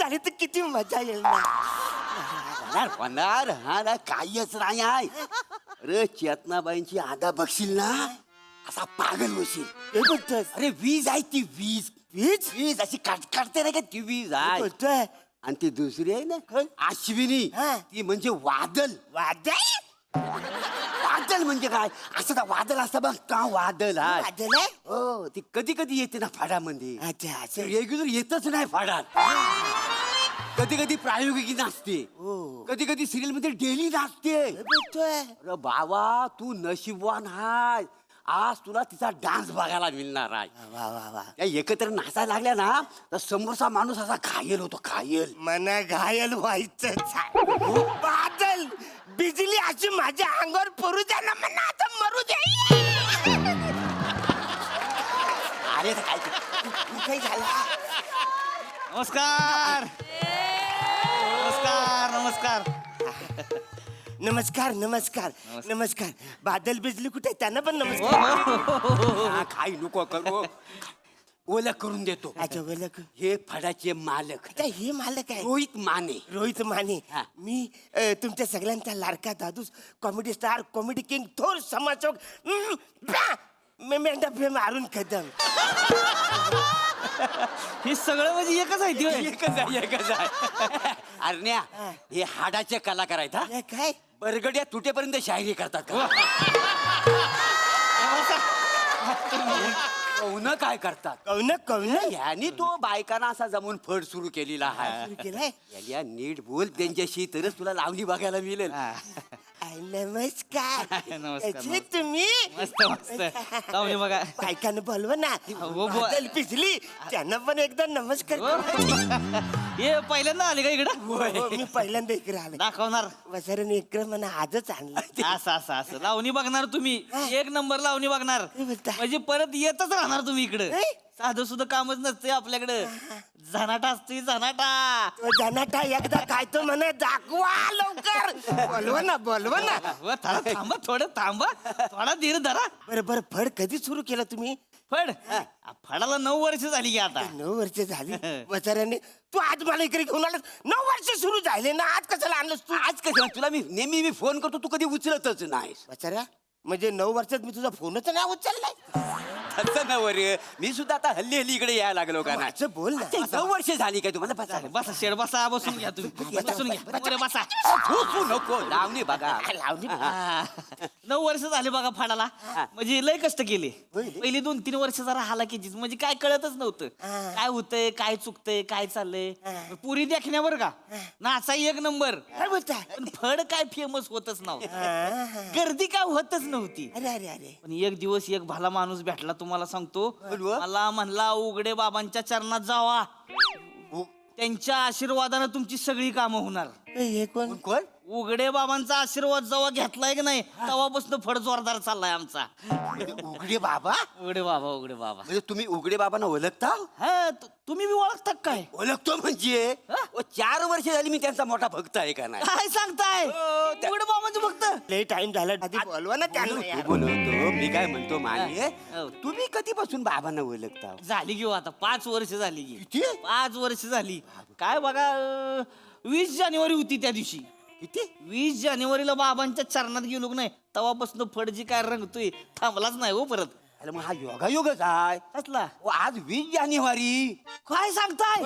झाली तर किती मजा येईल ना. होणार होणार हा ना काहीच नाही आहे. अरे चेतनाबाईंची आधा बघशील ना असा पागल होशील. हे बोलतोय अरे वीज आहे ती वीज वीज वीज अशी काटते नाही का ती वीज आहे. बोलतोय आणि ती दुसरी आहे ना अश्विनी हा. ती म्हणजे वादल. वादळ वादल म्हणजे काय असं का वादल असतं बघ का वादल आहे. वादळ आहे? हो ती कधी कधी येते ना फाडामध्ये. अच्छा अच्छा रेग्युलर येतच नाही फाडात. कधी कधी प्रायोगिक नाचते हो. कधी कधी सिरियल मध्ये डेली नाचते. हे बोलतोय अरे बाबा तू नशीबवान हाय आज तुला तिचा डान्स बघायला मिळणार आहे. वा वा वा त्या एकत्र नाचायला लागल्या ना तर समोरचा माणूस असा घायल होतो घायल. मना घायल व्हायचंच आहे. बादल बिजली अशी माझ्या अंगावर पडू द्या ना म्हणा आता मरू दे. अरे तर काय तू काही झाला. नमस्कार नमस्कार नमस्कार नमस्कार नमस्कार नमस्कार बादल बिजली कुठे त्यांना पण नमस्कार. हा, काही नको करू ओळख करून देतो. अच्छा बोलक हे फडाचे मालक आता हे मालक आहे रोहित माने. रोहित माने. हा. मी तुमच्या सगळ्यांचा लाडका दादूस कॉमेडी स्टार कॉमेडी किंग थोर समाजोग मेंढा फेम अरुण कदम. हे सगळं म्हणजे एकच आहे ते. एकच आहे एकच आहे. अरण्या हे हाडाचे कलाकार आहेत. हा हे काय बरगड्या तुटेपर्यंत शायरी करतात का. कौन काय करतात. कौन यानी तो बायकांना असा जमून फड सुरू केलेला आहे. केलंय. याला नीट बोल त्यांच्याशी तरच तुला लावणी बघायला मिळेल. नमस्कार नमस्कार, कसे तुम्ही मस्त मस्त लावणी बघा. बायकांना बोलव ना. हो, बादल पिसली त्यांना पण एकदा नमस्कार. हे पहिल्यांदा आले का इकडं हो, मी पहिल्यांदा इकडे आले. दाखवणार वसरण इकडे म्हणा आजच आणलं. असं असं असं लावणी बघणार तुम्ही. एक नंबर लावणी बघणार काय बोलता? म्हणजे परत येतच राहणार तुम्ही इकडं. ए? साधं सुद्धा कामच नसतंय आपल्याकडं. झनाटा असतोय झनाटा. तो जनाटा एकदा काय तो म्हणा दाखवा लवकर. बोलव ना व थांबा थांबा थोडं थांबा थोडा धीर धरा. बरं बरं फड कधी सुरू केलं तुम्ही. फड फडाला 9 वर्ष झाली की आता. 9 वर्ष झाली वसराने. तू आज मला इकडे घेऊन आलास 9 वर्ष सुरू झाले ना आज कशाला आणलंस तू. आज कसं तुला मी नेहमी फोन करतो तू कधी उचलतच नाहीस. वसरा म्हणजे 9 वर्षात मी तुझा फोनच नाही उचललाय. तसं ना वर मी सुद्धा आता हल्ली हल्ली इकडे यायला लागलो का नाही. असं बोल ना. 9 वर्ष झाली काय तुम्हाला बसा बसा शेड बसा बसून घ्या तुम्ही बसून घ्या बरं, बसा. झोपू नको लावणी बघा. लावणी 9 वर्ष झाले बघा फाडाला. म्हणजे लय कष्ट केले. पहिली 2-3 वर्ष जरा हालाकीचीच म्हणजे काय कळतच नव्हतं. काय होतंय काय चुकतंय काय चाललंय. पुरी देखण्यावर का नाचा 1 नंबर. काय बोलता. पण फड काय फेमस होतच नव्हतं. गर्दी काय होतच नव्हती. अरे अरे अरे पण एक दिवस एक भला माणूस भेटला तुम्हाला सांगतो. बोलवा. मला म्हणला उघडे बाबांच्या चरणात जावा. त्यांच्या आशीर्वादानं तुमची सगळी कामं होणार. हे कोण कोण उघडे बाबांचा आशीर्वाद जेव्हा घेतलाय की नाही तेव्हापासून फड जोरदार चाललाय आमचा. उघडे बाबा उघडे बाबा उघडे बाबा. म्हणजे तुम्ही उघडे बाबांना ओळखता. हा तुम्ही बी ओळखता काय. ओळखतो म्हणजे 4 वर्ष झाली मी त्यांचा मोठा भक्त आहे का नाही. काय सांगताय हो, त्या- उघडे बाबांचे फक्त. लय टाइम झाला आधी बोलवा ना त्यांना तू यार. बोलवतो मी काय म्हणतो माने हो. तुम्ही कधीपासून बाबांना ओळखता. झाली घेऊ आता 5 वर्ष झाली की. किती? 5 वर्ष झाली. काय बघा 20 जानेवारी होती त्या दिवशी. किती 20 जानेवारीला बाबांच्या चरणात गेलो की नाही तेव्हापासून फडजी काय रंगतोय थांबलाच नाही हो परत. अरे मग हा योगायोगच आहे. कसला आज 20 जानेवारी. काय सांगताय.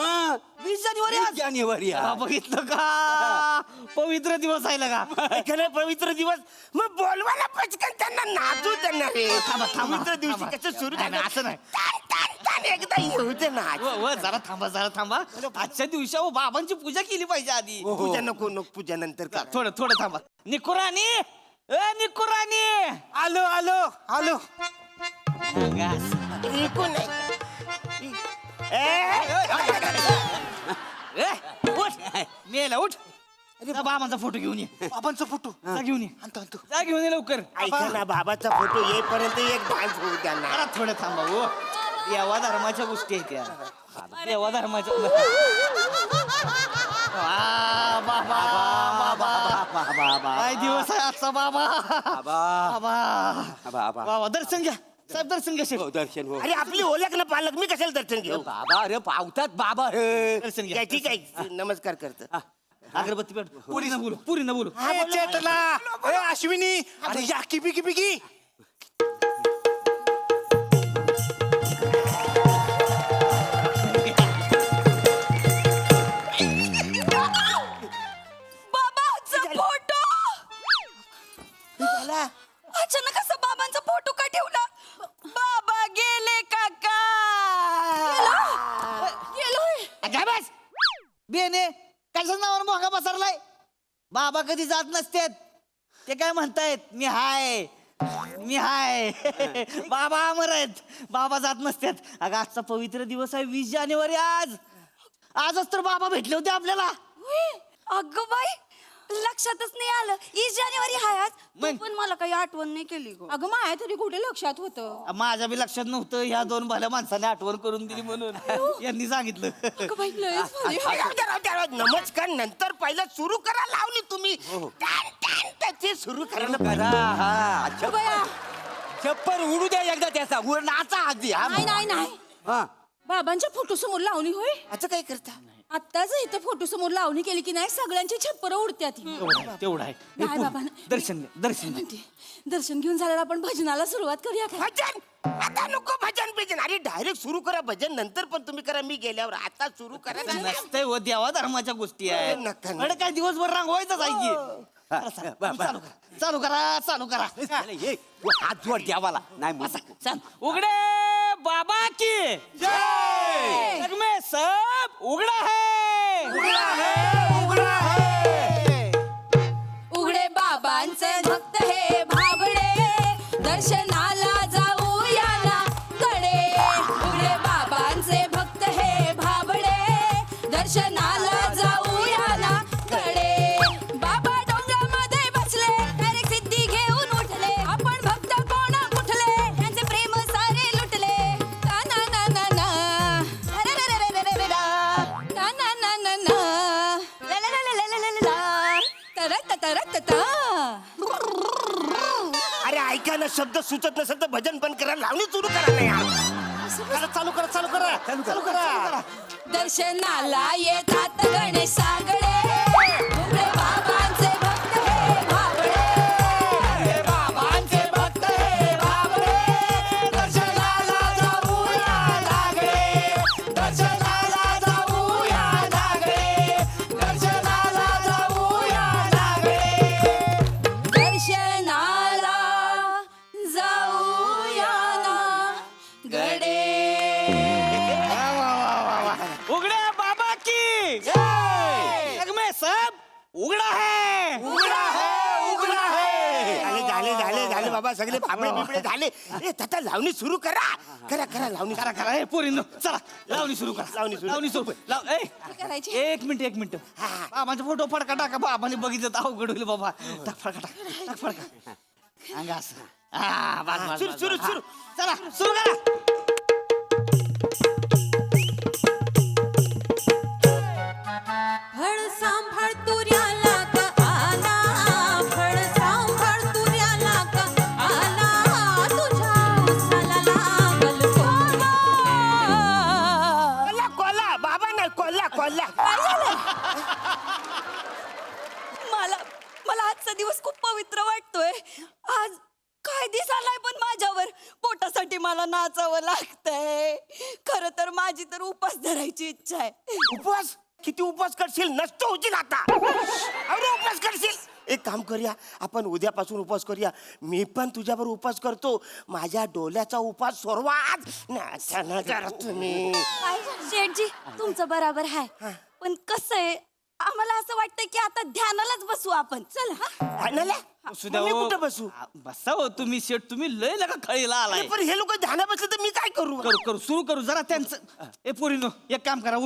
20 जानेवारी 20 आज. जानेवारी हा, आहे. बघितलं का पवित्र दिवस आहे का. एखादा पवित्र दिवस मग बोलवा ना पटकन त्यांना नाचू त्यांना रे. थांबा, थांबा, पवित्र दिवशी थांबा. कसं सुरू नाही, नाही, असं नाही. तान, तान, तान, एकदा येऊ दे नाच. जरा थांबा आजच्या दिवशी अहो, बाबांची पूजा केली पाहिजे आधी. पूजा नको नको पूजा नंतर कर. थोडं थांबा. निकुरानी निकुरानी आलो आलो आलो गास. ऐकून आहे. उठ मेला उठ. जा बाबांचा फोटो घेऊन ये. बाबांचा फोटो जा घेऊन ये. आणतो आणतो. जा घेऊन ये लवकर. ऐका ना बाबाचा फोटो येईपर्यंत एक डान्स होऊ द्या ना. जरा थोडं थांबा हो. देवा धर्माच्या गोष्टी आहेत त्या. देवा धर्माच्या बाबा बाबा काय दिवस आहे आजचा बाबा. बाबा बाबा बाबा बाबा दर्शन घ्या साहेब दर्शन घ्या शेठ. हो दर्शन हो अरे आपली ओळख ना पालक, मी कशाला दर्शन घेऊ? बाबा अरे पावतात बाबा हे दर्शन घ्या. काय ठीक आहे, नमस्कार करतो. अगरबत्ती पेट. पुरी न बोलू, पुरी न बोलू. ए, चेतला ए, अश्विनी अरे या की बिकी बिकी बाबाचा फोटो झाला? अचानक असं बाबांचा फोटो का ठेवला? बाबा गेले काका गेलोय. काय बस बेने कशाच नावावर मोगा पसरलाय? बाबा कधी जात नसतेत. ते काय म्हणतायत मी हाय मी हाय. बाबा अमर आहेत, बाबा जात नसतात. अगं आजचा पवित्र दिवस आहे 20 जानेवारी. आजच तर बाबा भेटले होते आपल्याला. अगं बाई लक्षातच नाही आलं. 20 जानेवारी हाय आज. तू मग? पण मला काही आठवण नाही केली गं. अगं माया तरी कुठे लक्षात होतं. माझ्या बी लक्षात नव्हतं. ह्या दोन भल्या माणसाने आठवण करून दिली म्हणून यांनी सांगितलं. अगं बाई लयच भारी. नमस्कार नंतर पहिलं सुरू करा लावली तुम्ही. ते सुरू करायला करा हा अगं बाया. छप्पर उडू द्या एकदा त्याचा नाचा आधी हा नाही नाही नाही हा. बाबांच्या फोटो समोर लावणी होय. आता काय करता? आत्ताच इथं फोटो समोर लावणी केली की नाही सगळ्यांची छप्पर उडत्यात. तेवढं आहे. हे नाही पूर्ण. बाबा, नाही. दर्शन घ्या, दर्शन घ्या. म्हणते दर्शन घेऊन झाल्यावर आपण भजनाला सुरुवात करूया का? भजन आता नको भजन बिजन. अरे डायरेक्ट सुरू करा भजन, नंतर पण तुम्ही करा, मी गेल्यावर. आता सुरू करा. नसतंय व देवा धर्माच्या गोष्टी आहेत. नका. अरे काय दिवसभर रांगवायचंच आहे की. चालू करा चालू करा. अरे, हे, तू हात जोड द्यावाला नाही मग चल उघडे बाबा की जय! जग में सब उघडा है. उघडे बाबांचे भक्त हे भाबडे दर्शनाला जाऊया ना कडे. उघडे बाबांचे भक्त हे भाबडे दर्शनाला जाऊया ना कडे. बाबा डोंगरामध्ये बसले डायरेक्ट सिद्धी घेऊन उठले. आपण भक्त कोण कुठले त्यांचे प्रेम सारे लुटले. ना ना ना ना ना अरे रे रे रे रे रे रा. ना ना ना ना ना ला ला ला ला ला ला ला ला. तरत तरत ता. अरे ऐका ना, शब्द सुचत नसेल तर भजन पण करा, लावणी सुरू करा ना यार. चालू करा चालू करा दर्शनाला येतात गणेश सागडे. उघडे बाबांचे भक्त हे भाबडे. उघडे बाबांचे भक्त हे भाबडे दर्शनाला जाऊया लागले. दर्शनाला जाऊया लागले. दर्शनाला जाऊया लागले. दर्शनाला जाऊया ना गडे. उघडे बाबा की जग में सब उघडा है. झाले बाबा, सगळे भाबडे बिबडे झाले. ए तथा लावणी सुरू करा. करा लावणी करा करा हे पोरींनो चला लावणी सुरू करा. लावणी सुरू. करायची? एक मिनिट बाबांचा फोटो फडका टाका. बाबाने बघितलं तर अवघड होईल बाबा. टाक फडका टाक फडका. अंगा असं. हा, बस, बस, बस, सुरू बस. सुरू. चला सुरू करा. फळ सांभाळ तुऱ्याला का आला. फळ सांभाळ तुऱ्याला का आला. तुझ्या उसाला लागल कोला. कोल्हा बाबा नाही, कोल्हा. मला आजचा दिवस खूप पवित्र वाटतोय. आज काय दिसालाय पण माझ्यावर पोटासाठी मला नाचावं लागतंय. खर तर माझी तर उपास धरायची इच्छा आहे. उपवास किती उपवास करशील? नसतो होशील आता. अरे उपवास करशील. एक काम करूया, आपण उद्यापासून उपवास करूया. मी पण तुझ्यावर उपवास करतो. माझ्या डोल्याचा उपवास सोडवा आज. नाचा ना जरा तुम्ही. शेठजी तुमचं बराबर आहे. पण कसं आहे आम्हाला असं वाटतंय की आता ध्यानालाच बसू आपण. चल हा. ध्यानाला? बसू द्या मग मी हो. कुठं बसू? बसा हो तुम्ही शेट. तुम्ही लय लगा खळीला आलाय. अरे पण हे लोक ध्याना बसले तर मी काय करू? करू सुरू करू जरा त्यांचं. ए पोरीनो एक काम करा.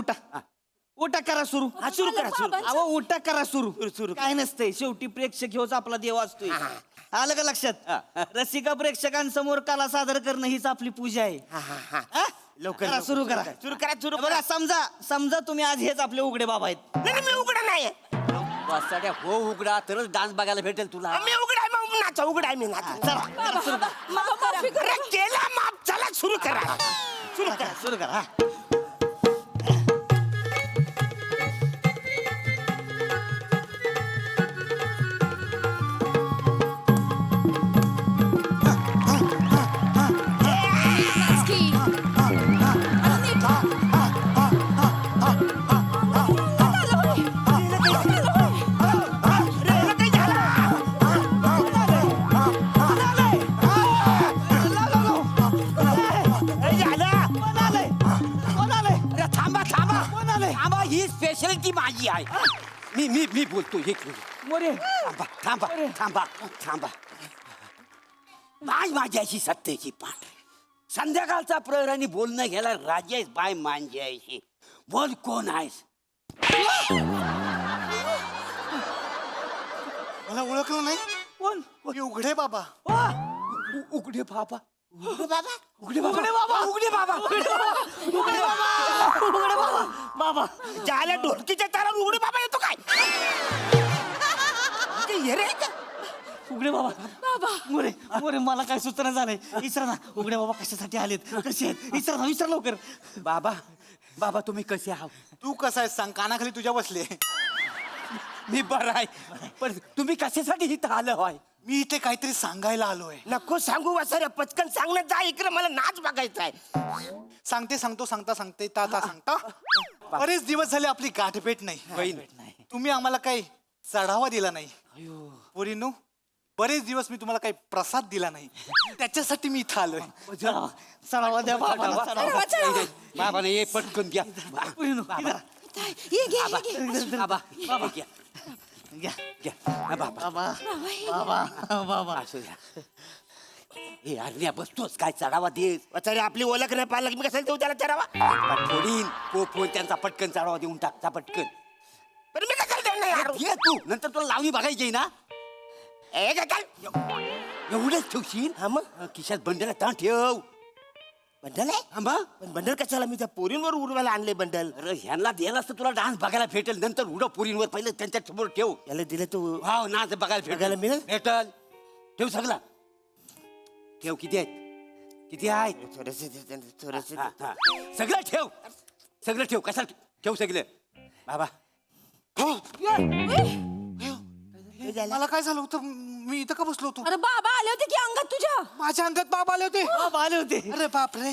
उठा करा सुरू. हा, सुरू करा सुरू. अहो उठा करा सुरू. सुरू. काय नसतंय, शेवटी प्रेक्षक हेच आपला देव असतोय. आलं का लक्षात? रसिका प्रेक्षकांसमोर कला सादर करणं हीच आपली पूजा आहे. हा? लवकर करा, सुरू करा. सुरू बघा समजा तुम्ही आज हेच आपले उघडे बाबा आहेत. नाही मी उघडा नाही. वासाड्या हो उघडा तरच डान्स बघायला भेटेल तुला. मी उघडा आहे, मग नाचा उघडा मी नाचा बाबा माफी करा. अरे केला माफ, चला सुरू करा सुरू करा सुरू करा. नाचकी. अरे थांबा थांबा थांबा, ही स्पेशालिटी माझी आहे. मी बोलतो एक मिनिट. मोरे थांबा थांबा थांबा थांबा. बाय माझ्याशी सत्तेची पाठ. संध्याकाळचा प्रहर आणि बोलणं घ्यायला राजेश बाय मांजायशी. बोल कोण आहेस? मला ओळखलं नाही. कोण मी उघडे बाबा. उघडे बाबा. बाबा उघडे बाबा. उघडे बाबा. बाबा ज्याला ढोलकीच्या तारावर उघडे बाबा येतो काय ते हे रे का? उघडे बाबा मोरे मोरे मला काय सूचना झालंय. विचारा ना उघडे बाबा कशासाठी आलेत, कसे आहेत, विचारा ना, विचारा लवकर. बाबा बाबा तुम्ही कसे आहात? तू कसा आहेस सांग, कानाखाली तुझ्या बसले. मी बरं आहे, पण तुम्ही कशासाठी इथं आलं होय? मी इथे काहीतरी सांगायला आलोय. नको सांगू वासऱ्या, पटकन सांगण्यात जा इकडे, मला नाच बघायचा आहे. सांगते ताता सांगता. बरेच दिवस झाले आपली गाठभेट नाही. बहीण. तुम्ही आम्हाला काही चढावा दिला नाही. पोरींनो, बरेच दिवस मी तुम्हाला काही प्रसाद दिला नाही. त्याच्यासाठी मी इथं आलोय. चढावा द्या बाबाला, चढावा. बाबाने ये पटकन घ्या. पुरीनो, इधर. ये घे, बाबा ये घे. बाबा बाबा घ्या घ्या. घ्या. हा, बाबा बाबा बाबा असू द्या. हे अरण्या बसतोस काय चढावा देस? वासऱ्या आपली ओळख नाही पाहिलं की मी कशाला देऊ त्याला चढावा? थोडीन पोपो त्यांचा पटकन चढावा देऊन टाकता पटकन. पण मी कशाला देणार यार? ये तू नंतर तुला लावणी बघायची आहे ना. ए काय काय? एवढंच ठेवशील? हा मग खिशात बंडला ताण ठेव. बंडल आहे? हा मग. पण बंडल कशाला? मी त्या पोरींवर उडवायला आणले बंडल. अरे ह्यांना दिला असतं तुला डान्स बघायला भेटेल. नंतर उडव पोरींवर पहिलं त्यांच्या समोर ठेव. याला दिलं तू वाव नाच बघायला बघायला मिळेल? भेटल. ठेव सगळं ठेव. किती आहेत? किती आहेत? थोडस हा, हा. सगळं ठेव. सगळं ठेव. कशाला ठेव सगळं? बाबा मला काय झालं होतं? मी इथं का बसलो होतो? अरे बाबा आले होते की अंगात तुझ्या. माझ्या अंगात बाबा आले होते. बाबा आले होते. अरे बापरे,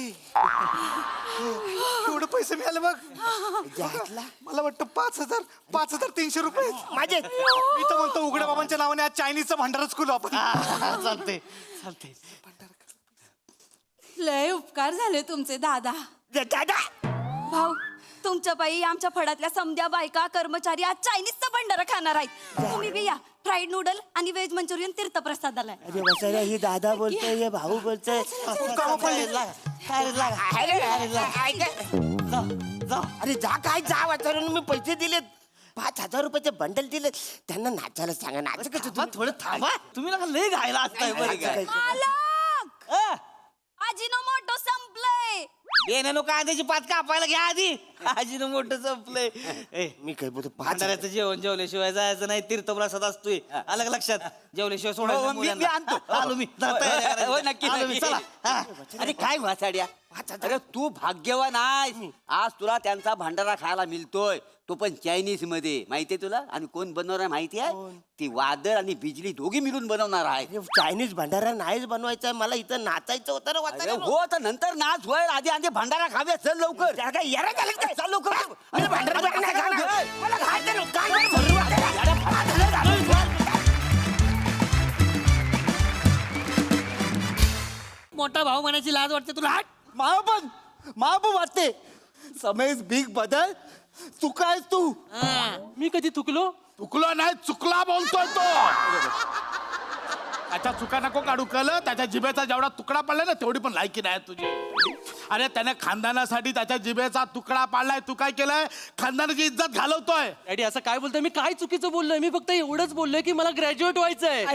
एवढे पैसे मिळाले बघ. मला वाटतं 5,300 रुपये. माझे मी तर म्हणतो उघड्या बाबांच्या नावाने आज चायनीजचं भांडारच खुलं आपण. चालते चालते. लय उपकार झाले तुमचे दादा. दादा भाऊ, तुमच्या बाई आमच्या फडातल्या समध्या बायका कर्मचारी आज चायनीजचा भंडारा खाणार आहेत. तुम्ही बी या. फ्राईड नूडल आणि व्हेज मंचुरियन तीर्थप्रसाद आलाय. अरे वसाऱ्या, ही दादा बोलतोय, हे भाऊ बोलतोय. अरे जा काय जा वाचारून मी पैसे दिलेत. 5,000 रुपयाचे बंडल दिले त्यांना. नाचायला सांगा. नाच कसं थांबा, थोडं थांबा. तुम्ही नका लय घायला असताय बरं काय. मालक, अजिनोमोटो संपलंय. येण्यानो कांद्याची पात कापायला घ्या आधी. आजीनं मोठं संपलंय. ए, मी काय बोलतो? 5,000 भांडाऱ्याचं जेवण जेवल्याशिवाय जायचं नाही. तीर्थप्रसाद असतोय. आलं का लक्षात? जेवल्याशिवाय हो, सोडायचं मी मुलांना. आणतो. आलो मी. तयारी करायची. हो, नक्की, आलो मी. नक्की. चला. हा. अरे काय वाचाड्या? अरे तू भाग्यवान आहेस. आज तुला त्यांचा भंडारा खायला मिळतोय. तो पण चायनीज मध्ये. माहितीये तुला? आणि कोण बनवणार माहिती आहे? ती वादळ आणि बिजली दोघी मिळून बनवणार आहे. अरे चायनीज भंडारा नाहीच बनवायचा. मला इथं नाचायचं होतं ना अरे वाचायला. हो, तर नंतर नाच होईल. आधी आधी भंडारा खावे. चल लवकर. त्याला काय येरा झालं काय? चल लवकर. मला भांडारा बिंडारा नाही खाणार. मला खायचं नाही. काय नाही भरू वाटायला. मोठा भाऊ म्हणायची लाज वाटते तुला. हट. मा पण वाटते. समेश बिग बदल. चुकायस तू. मी कधी चुकलो? चुकलो नाही, चुकला बोलतोय तो. त्याच्या चुका नको काढू. कळलं? त्याच्या जिभेचा जेवढा तुकडा पडलाय ना तेवढी पण लायकी नाही तुझी. अरे त्याने खानदानासाठी त्याच्या जिभेचा तुकडा पाडलाय. तू काय केलंय? खानदानाची इज्जत घालवतोय. डॅडी असं काय बोलतोय? मी काय चुकीचं बोललोय? मी फक्त एवढंच बोललोय की मला ग्रॅज्युएट व्हायचंय.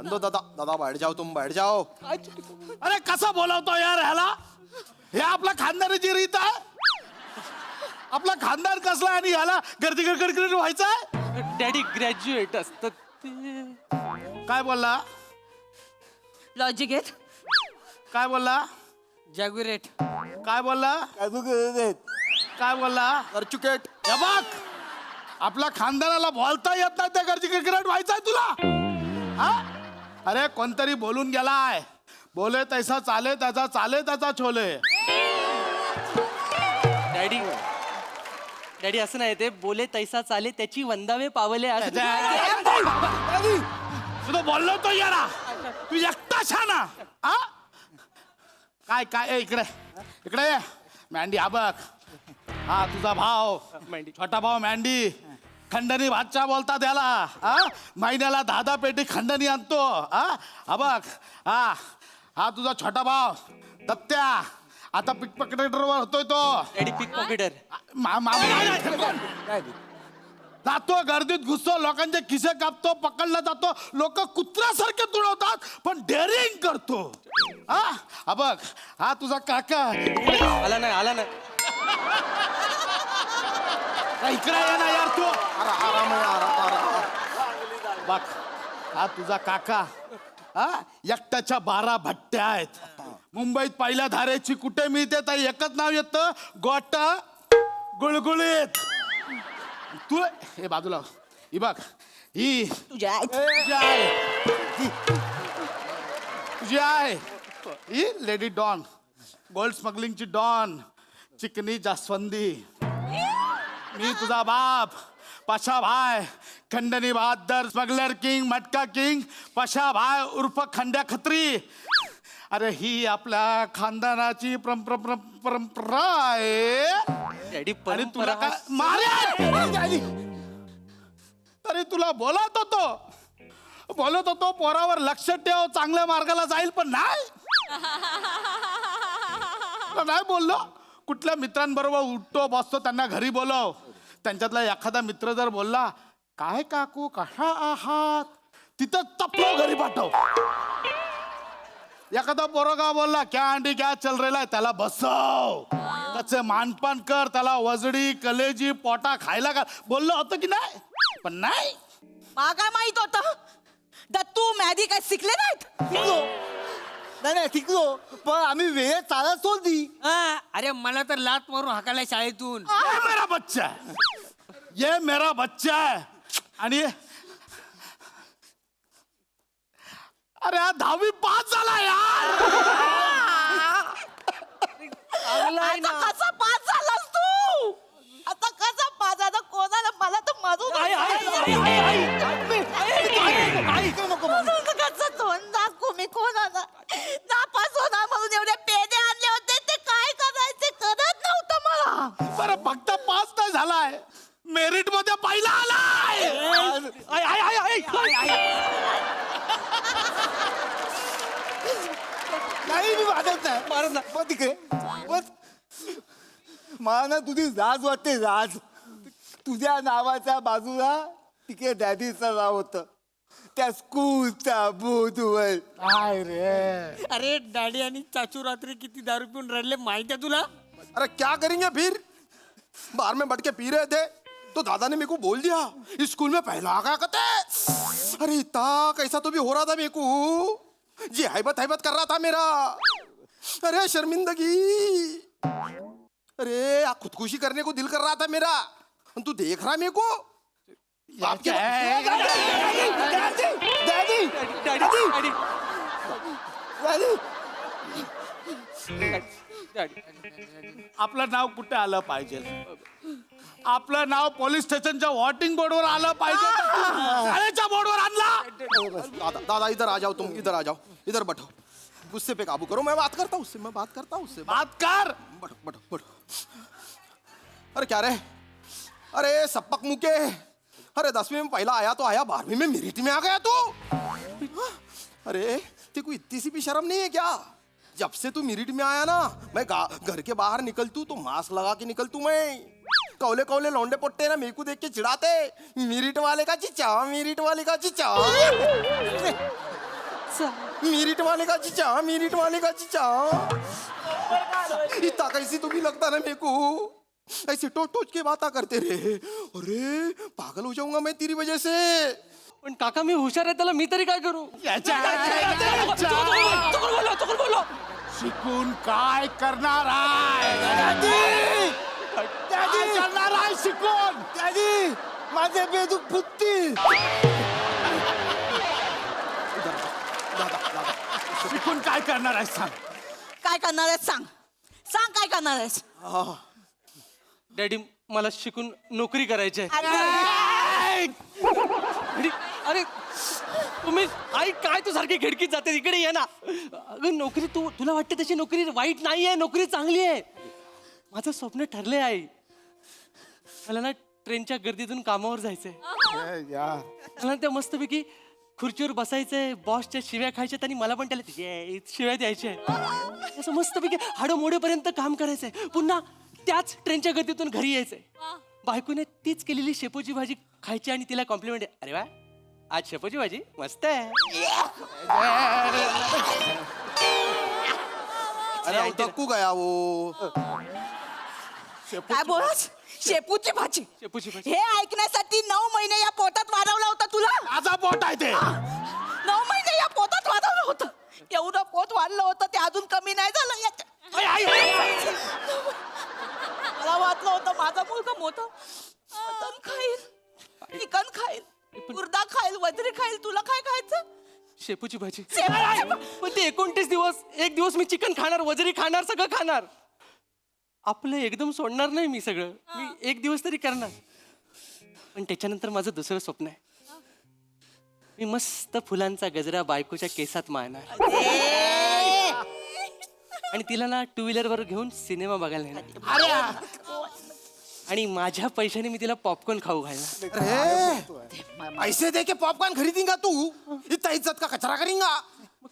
दादा बैठ जाओ, तुम बैठ जाओ. अरे कसं बोलवतो यार ह्याला? हे आपल्या खानदानाची रीत आहे. आपला खानदान कसला आणि याला गर्दी गडगड व्हायचंय? डॅडी ग्रॅज्युएट असतात ते. काय बोलला? लॉजिक आहेत. काय बोलला? जॅग्युरेट. काय बोलला? काय बोलला? अर्चुकेट. हे बघ, आपल्या खानदानाला बोलता येत नाही, त्या गर्दी गडगड व्हायचंय तुला? हा? अरे कोणतरी बोलून गेलाय, बोले तैसा चाले त्याचा, चाले त्याचा छोले. डॅडी डॅडी असं नाही, ते बोले तैसा चाले त्याची वंदावे पावले असं. तुला बोललो तो यारा, तू एकटा छाना. हा? काय काय ए, इकडे इकडे ये. मँडी हा बघ, हा तुझा भाव छोटा भाव मँडी. खंडणी भातच्या बोलता त्याला. हा? महिन्याला 10 पेटी खंडणी आणतो. हा बघ, हा तुझा छोटा भाव दत्त्या. आता पिक पॉकेटरवर होतोय तो. डॅडी पिक पॉकेटर. जातो गर्दीत घुसतो, लोकांचे खिसे कापतो, पकडला जातो. लोक कुत्र्यासारखे तुडवतात, पण डेअरिंग करतो. हा बघ, हा तुझा काका. आला नाही. इकडे ये ना यार तू. बघ, हा तुझा काका. एकट्याच्या 12 भट्ट्या आहेत. मुंबईत पहिल्या धारेची कुठे मिळते तर एकच नाव येतं, गोटा गुळगुळीत. तू हे बाजूला ही बघ, ही तुझी आहे ही लेडी डॉन, गोल्ड स्मगलिंगची डॉन, चिकनी जास्वंदी. मी तुझा बाप पशा भाय, खंडणी बहादर, स्मगलर किंग, मटका किंग, पशा भाय उर्फ खंड्या खत्री. अरे ही आपल्या खानदानाची परंपरा आहे. डॅडी आणि तुला परंपरा. काय मारे? तरी तुला बोलत होतो पोरावर लक्ष ठेव, चांगल्या मार्गाला जाईल, पण नाही. नाही बोललो. कुठल्या मित्रांबरोबर उठतो बसतो, त्यांना घरी बोलव. त्यांच्यातला एखादा मित्र जर बोलला, काय काकू कशा आहात, तिथं तपलो घरी पाठव. एखादा पोरगा बोलला, क्या अंडी क्या चल रेला, त्याला बसव, त्याचे मानपान कर, त्याला वजडी कलेजी पोटा खायला का. बोललो होतं की नाही, पण नाही. मला काय माहित होतं दत्तू मॅदी काय शिकले नाहीत. नाही शिकलो, पण आम्ही वेळेत चालत सोडली. अरे मला तर लात मारून हाकायला शाळेतून. ये मेरा बच्चा है, ये मेरा बच्चा है. आणि अरे 10वी पास झाला यार. आता कसा पास झालास तू? आता कसा पास झाला? कोणाला मला तर मधून कसं तोंड दाखवू मी कोणाला? नापास होणार म्हणून एवढे पेढे आणले होते, ते काय करायचे कळत नव्हतं मला. बरं फक्त पास नाही झालाय, मेरिट मध्ये पहिला आलाय. नाही मी वाजत नाही पण तिकडे बस. मला ना तुझी राज वाटते, राज. तुझ्या नावाच्या बाजूला तिकडे डॅडीचं नाव होतं, त्या स्कूलच्या बोर्डवर. काय रे? अरे डॅडी आणि चाचू रात्री किती दारू पिऊन रडले माहिती आहे तुला? अरे क्या करेंगे फिर, बार में बैठ के पी रहे थे तो दादा ने मेरे को बोल दिया इस स्कूल में पहला आ गया कहते. अरे इतना कैसा तो भी हो रहा था मेरे को, जी हैबत कर रहा था मेरा. अरे शर्मिंदगी, अरे खुदकुशी करने को दिल कर रहा था मेरा. तू देख रहा मेरे को आपके आपलं नाव कुठे आलं पाहिजे? आपलं नाव पोलीस स्टेशनच्या वॉटिंग बोर्डवर आलं पाहिजे. शाळेच्या बोर्डवर आणला. दादा इधर आ जाओ, तुम इधर आ जाओ, इधर बैठो. गुस्से पे काबू करो, मैं बात करता हूँ उससे. बात कर. बैठो. अरे क्या रे, अरे सपक मुके, अरे 10वीं में पहला आया तो आया, 12वीं में मेरिट में आ गया तू. अरे तेको इतनी सी भी शर्म नहीं है क्या? जब से तू मेरिट में आया ना, मैं घर के बाहर निकलतू तो मास्क लगा के निकलतू. मैं कौले लौंडे पोट्टे ना मेरे को देख के चिढ़ाते, मेरिट वाले का चिचा, मेरिट वाले का चिचा, मेरिट वाले का चिचा, मेरिट वाले का चिचा. इतना कैसी तो भी लगता ना मेरे को. ऐसे टोच टोच के बातें करते रहे. अरे पागल हो जाऊंगा मैं तेरी वजह से. पण काका मी हुशार आहे त्याला मी तरी काय करू शिकून काय करणार आहे? काय करणार आहे शिकून? माझे बेदूक फुटतील. शिकून काय करणार आहे सांग. काय करणार आहेस सांग सांग काय करणार आहेस डॅडी मला शिकून नोकरी करायची आहे अरे, डॅडी, अरे तुम्ही आई काय तू सारखी खिडकीत जाते इकडे ये ना अगं नोकरी तुला वाटते तशी नोकरी वाईट नाही आहे नोकरी चांगली आहे माझं स्वप्न ठरले आहे मला ना ट्रेनच्या गर्दीतून कामावर जायचंय मला त्या मस्तपैकी खुर्चीवर बसायचंय बॉसच्या शिव्या खायच्या आणि मला पण त्याला शिव्या द्यायच्या असं मस्तपैकी हाडं मोडेपर्यंत काम करायचंय पुन्हा त्याच ट्रेनच्या गर्दीतून घरी यायचंय बायकोने तीच केलेली शेपूची भाजी खायची आणि तिला कॉम्प्लिमेंट अरे वा आज शेपूची भाजी मस्त आहे अरे तक्कू गया वो. काय बोलस शेपूची भाजी शेपूची भाजी हे ऐकण्यासाठी 9 महिने या पोटात वाढवलं होतं तुला माझा पोट आहे ते. 9 महिने या पोटात वाढवलं होतं एवढं पोट वाढलं होतं ते अजून कमी नाही झालं मला वाटलं होतं माझा मुलगा मोठा मटण खाईल चिकन खाईल मुर्दा खाईल वजरी खाईल तुला काय खायचं शेपूची भाजी शेपूची पण ते 29 दिवस एक दिवस मी चिकन खाणार वजरी खाणार सगळं खाणार आपलं एकदम सोडणार नाही मी सगळं मी एक दिवस तरी करणार पण त्याच्यानंतर माझं दुसरं स्वप्न आहे मी मस्त फुलांचा गजरा बायकोच्या केसात मारणार आणि तिला ना 2 व्हीलरवर घेऊन सिनेमा बघायला नेणार आणि माझ्या पैशाने मी तिला पॉपकॉर्न खाऊ घालणार अरे ऐसे दे के पॉपकॉर्न खरीदेगा तू. इतना इज्जत का कचरा करेगा.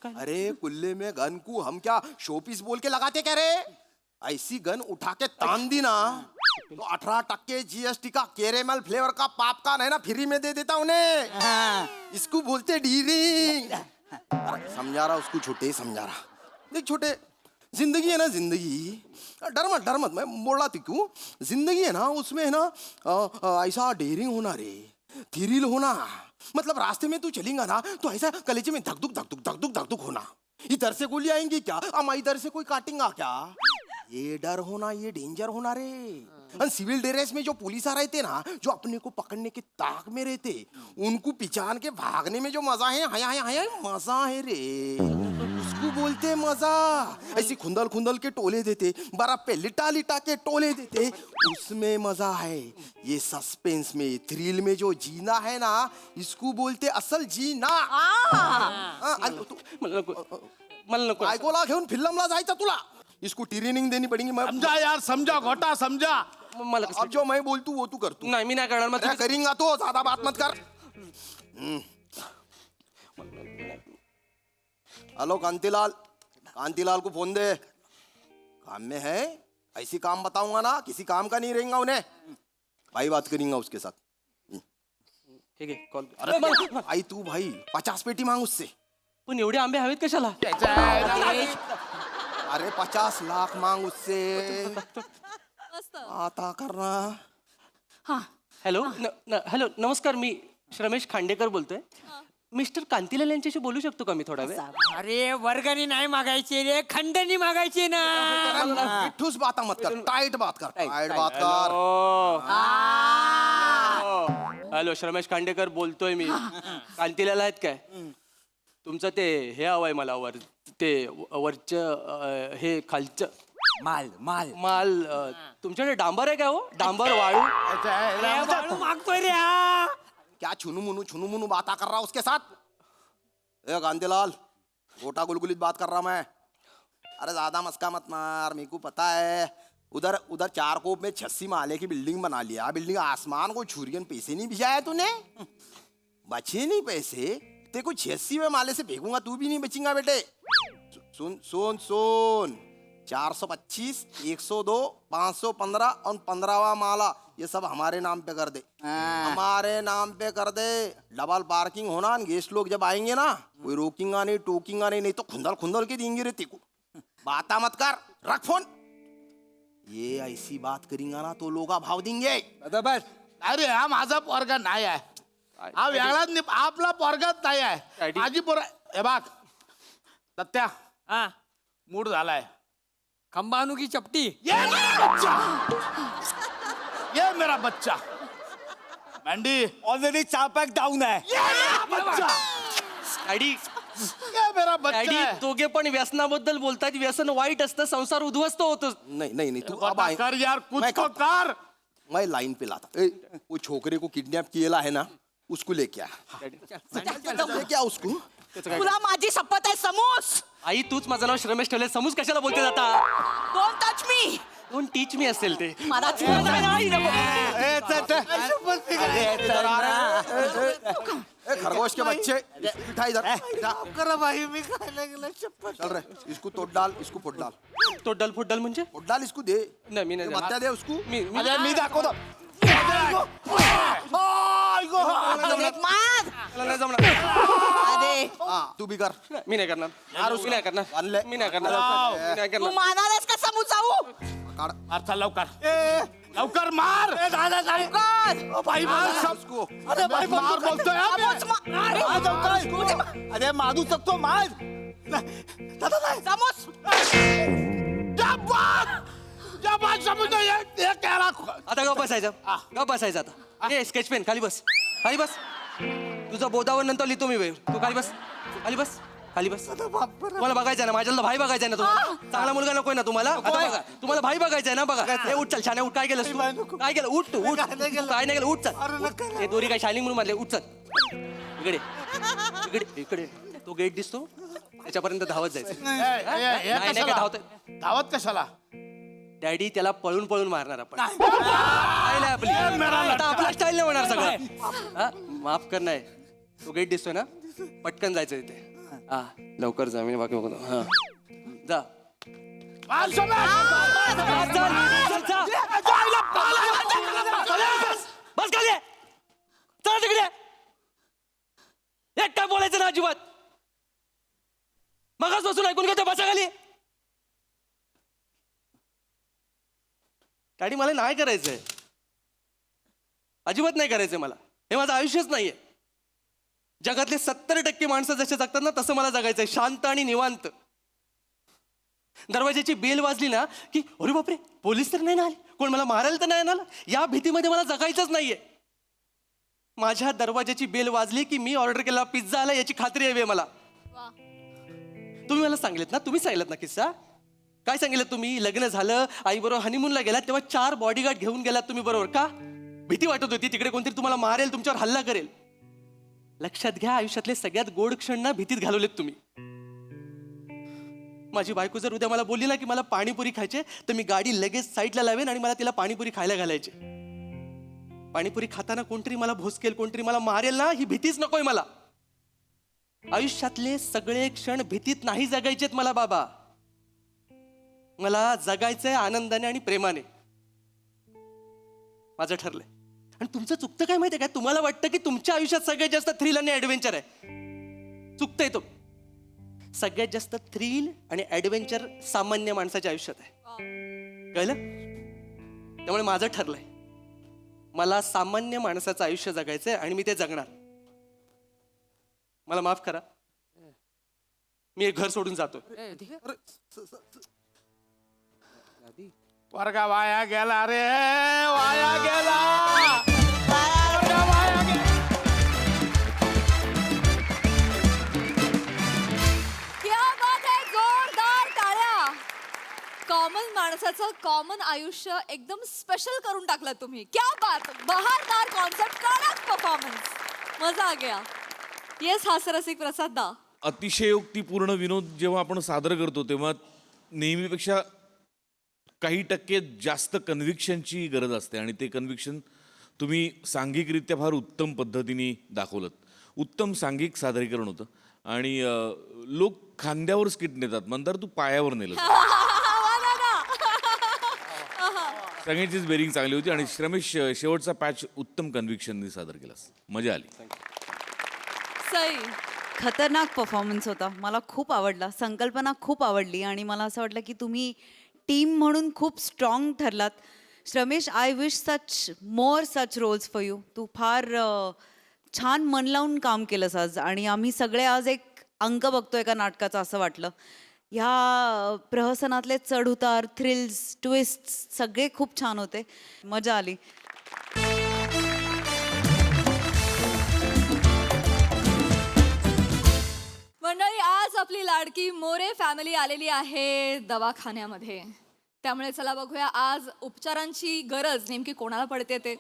काय? अरे कुल्ले में गन को हम क्या शोपीस बोल के लगाते क्या रे. ऐसी गन उठा के तान दी ना तो 18% GST का कैरेमल फ्लेवर का पॉपकॉर्न है ना फ्री में दे देता उन्हें. इसको बोलते डीरिंग. समझा रहा उसको छोटे समझा रहा. देख छोटे जिंदगी है ना जिंदगी डर मत मैं बोल रहा थी क्यों जिंदगी है ना उसमें है ना ऐसा डेयरिंग होना रे थ्रिल होना मतलब रास्ते में तू चलेगा ना तो ऐसा कलेजे में धक दुक होना इधर से गोली आएंगी क्या अमा इधर से कोई काटेगा क्या ये डर होना ये डेंजर होना रे. और सिविल ड्रेस में जो पुलिस आ रहते ना जो अपने को पकड़ने के ताक में रहते उनको पिछान के भागने में जो मजा है हाय मजा है रे उसको बोलते मजा. ऐसी खुंदल खुंदल के टोले देते बराबर पे लिटा लिटा के टोले देते उसमें मजा है. ये सस्पेंस में थ्रिल में जो जीना है ना इसको बोलते असल जीना. मला नको बायकोला घेऊन फिल्मला जायचं तुला इसको ट्रेनिंग देनी पड़ेगी. मैं समझा यार समझा घोटा समझा. मला अब जो मैं बोलतू वो तू कर तू. नाही मी नाही करणार मग अरे करेंगा तो ज्यादा बात मत कर. हेलो कांतीलाल को फोन दे. काम में है ऐसी काम बताऊंगा ना किसी काम का नहीं रहेगा उन्हें. भाई बात करेंगे उसके साथ. ठीक आहे कॉल अरे आई तू भाई 50 पेटी मांग उससे. पण एवढे आंबे हवेत कशाला अरे 50 लाख मांग उससे. आता करना. हा हॅलो हॅलो नमस्कार मी रमेश खांडेकर बोलतोय मिस्टर कांतीलाल यांच्याशी बोलू शकतो का मी थोडा वेळ अरे वर्गणी नाही मागायची रे खंडणी मागायची ना ठूस बात मत कर टाइट बात कर टाइट बात कर. हॅलो रमेश खांडेकर बोलतोय मी कांतीलाल आहेत काय तुमचं ते हे हवंय मला वरचं हे खालचं माल माल माल तुमच्याकडे डांबर आहे का हो डांबर वाळू वाळू मागतोय रे हा क्या छुनू मुनू बात कर रहा उसके साथ. ए कांतीलाल गोटा गुलगुलित बात कर रहा मैं. अरे ज्यादा मस्का मत मार मेरे को पता है उधर 4 कोप में 86 माले की बिल्डिंग बना लिया. बिल्डिंग आसमान को छुरियन पैसे नहीं भिजाया तूने बचे नहीं पैसे तेरे को 86वें माले से फेंकूंगा तू भी नहीं बचेगा बेटे. सुन 425 102 515 और 15वां माला ये सब हमारे नाम पे कर दे. हमारे नाम पे कर दे. डबल पार्किंग होना गेस्ट लोग जब आएंगे ना कोई रोकेंगा नहीं टोकेंगा नहीं नहीं तो खुंदल के देंगे रे तेको. बाता मत कर रख फोन. ये ऐसी बात करेंगा ना तो लोग भाव देंगे. आता बस अरे हा माझा पोरगा नाही आहे हा वेगळाच आपला पोरगाच नाही आहे डॅडी. माझी पोर हे बघ सत्या हा मूड झालाय खंबा आणू की चपटी ये मेरा बच्चा ये मेरा बच्चा मॅन्डी ऑलरेडी 4 पॅक डाऊन आहे. ये मेरा बच्चा डॅडी ये मेरा बच्चा डॅडी है. दोघे पण व्यसनाबद्दल बोलतात व्यसन वाईट असतं संसार उद्ध्वस्त होतो नहीं नहीं नहीं तू अब बता आए. कर यार कुछ मैं तो कर मैं लाइन पे लाता. ए, वो छोकरे को किडनैप किया है ना उसको लेके आ. लेके आ उसको. तुला माझी शपथ आहे समूस. आई तूच माझं नाव श्रमेश ठेवले समूज कशाला बोलते जाता डोंट टच मी. दोन टीच मी असेल ते मला ए, खरगोश के बच्चे बिठा इधर बिठा. करा भाई मी खायला गेला चप्पल. चल रहे इसको तोड़ डाल इसको फोड़ डाल. तोड्डल फुड्डल म्हणजे फोड़ डाल इसको दे. नाही मी नाही ये बत्त्या दे उसको. अरे मी दाखवतो मार. मला नाही जमणार अरे हाँ तू भी कर. मी नाही करणार मी नाही करणार आणलंय. मी नाही करणार मी नाही तू करणार मारणारच का समूस जाऊ. काढ. मार चल लवकर लवकर मार भाई मार उसको. अरे भाई मार बोलतोय हा मी. अरे मारू शकतो मार. समूस. समजतो हे केला आता गप बसायचं गप बसायचं आता ए स्केच पेन खाली बस खाली बस तुझं बोधावर नंतर लिहितो मी वेळ तू खाली बस खाली बस खाली बस तुम्हाला बघायचं ना माझ्याला भाई बघायचा ना तुम्हाला चांगला मुलगा नकोय ना तुम्हाला आता बघा तुम्हाला भाई बघायचा ना बघा ए उठ चल छान उठ काय केलं काय केलं उठ तू उठ काय नाही केलं उठ चल हे दोरी काय शायनिंग म्हणून मारले उठ चल इकडे इकडे इकडे तो गेट दिसतो त्याच्यापर्यंत धावत जायचं नाही नाही काय धावत धावत कशाला डॅडी त्याला पळून पळून मारणार आपण स्टाईल आहे आपली आता आपला स्टाईल नाही होणार सगळं हा? माफ कर नाही तो गेट दिसतोय ना पटकन जायचं इथे हा लवकर जा मी बाकी बघतो हा जा बस खाली चला तिकडे एक काय बोलायचं ना अजिबात मगच बसून ऐकून घेतो बसा खाली डॅडी मला नाही करायचंय अजिबात नाही करायचंय मला हे माझं आयुष्यच नाहीये जगातले 70% माणसं जसे जगतात ना तसं मला जगायचंय शांत आणि निवांत दरवाजाची बेल वाजली ना की अरे बापरे पोलीस तर नाही ना आले कोण मला मारायला तर नाही आला या भीतीमध्ये मला जगायचंच नाहीये माझ्या दरवाजाची बेल वाजली की मी ऑर्डर केला पिझ्झा आला याची खात्री हवी मला तुम्ही मला सांगितलं ना तुम्ही सांगितलं ना किस्सा काय सांगितलं तुम्ही लग्न झालं आई बरोबर हनीमूनला गेलात तेव्हा 4 बॉडीगार्ड घेऊन गेलात तुम्ही बरोबर का भीती वाटत होती तिकडे कोणतरी तुम्हाला मारेल तुमच्यावर हल्ला करेल लक्षात घ्या आयुष्यातले सगळ्यात गोड क्षण ना भीतीत घालवलेत तुम्ही माझी बायको जर उद्या मला बोलली ना की मला पाणीपुरी खायचे तर मी गाडी लगेच साईडला लावेन आणि मला तिला पाणीपुरी खायला घालायचे पाणीपुरी खाताना कोणतरी मला भोसकेल कोणतरी मला मारेल ना ही भीतीच नकोय मला आयुष्यातले सगळे क्षण भीतीत नाही जगायचेत मला बाबा मला जगायचंय आनंदाने आणि प्रेमाने माझं ठरलंय आणि तुमचं चुकतं काय माहितीये काय तुम्हाला वाटतं की तुमच्या आयुष्यात सगळ्यात जास्त थ्रिल आणि ऍडव्हेंचर आहे चुकतंय तो सगळ्यात जास्त थ्रिल आणि ऍडव्हेंचर सामान्य माणसाच्या आयुष्यात आहे कळलं त्यामुळे माझं ठरलंय मला सामान्य माणसाचं आयुष्य जगायचंय आणि मी ते जगणार मला माफ करा मी एक घर सोडून जातो वर्गा वाया गेला रे वाया गेला क्या बात है जोरदार टाळ्या कॉमन माणसाचं कॉमन आयुष्य एकदम स्पेशल करून टाकलं तुम्ही क्या बात बहारदार कॉन्सेप्ट कडक परफॉर्मन्स मजा आ गया येस हास्यरसिक प्रसाद दा अतिशयोक्तीपूर्ण विनोद जेव्हा आपण सादर करतो तेव्हा नेहमीपेक्षा काही टक्के जास्त कन्व्हिक्शनची गरज असते आणि ते कन्व्हिक्शन तुम्ही सांघिकरित्या फार उत्तम पद्धतीने दाखवलं उत्तम सांघिक सादरीकरण होतं आणि लोक खांद्यावर स्किट नेतात म्हणतात तू पायावर नेलं सगळ्यांचीच बेरिंग चांगली होती आणि श्रमेश शेवटचा पॅच उत्तम कन्व्हिक्शनने सादर केलास मजा आली सई खतरनाक परफॉर्मन्स होता मला खूप आवडला संकल्पना खूप आवडली आणि मला असं वाटलं की तुम्ही टीम म्हणून खूप स्ट्रॉंग ठरलात. Shramesh, I wish such more such roles for you. तू फार छान मन लावून काम केलंस आज, आणि आम्ही सगळे आज एक अंक बघतोय एका नाटकाचा असं वाटलं. ह्या प्रहसनातले चढउतार, थ्रिल्स, ट्विस्ट सगळे खूप छान होते. मजा आली. मंडळी, आज आपली लाडकी मोरे फॅमिली आलेली आहे दवाखान्यामध्ये. त्यामुळे चला बघूया आज उपचारांची गरज नेमकी कोणाला पडते तेच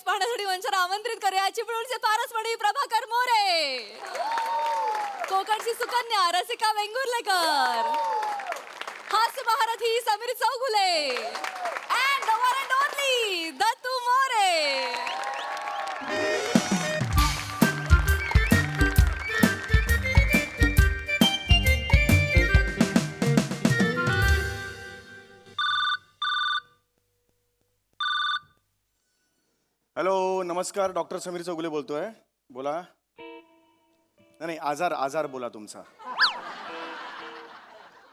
पाहण्यासाठी मंचावर आमंत्रित करूया चिपळूणचे पारसमणी प्रभाकर मोरे, कोकणची सुकन्या रसिका वेंगुर्लेकर, हास्य महारथी Sameer Chaugule, and the one and only Dattu More. Hello, नमस्कार. डॉक्टर समीर चौगुले बोलतोय. बोला. नाही आजार बोला तुमचा.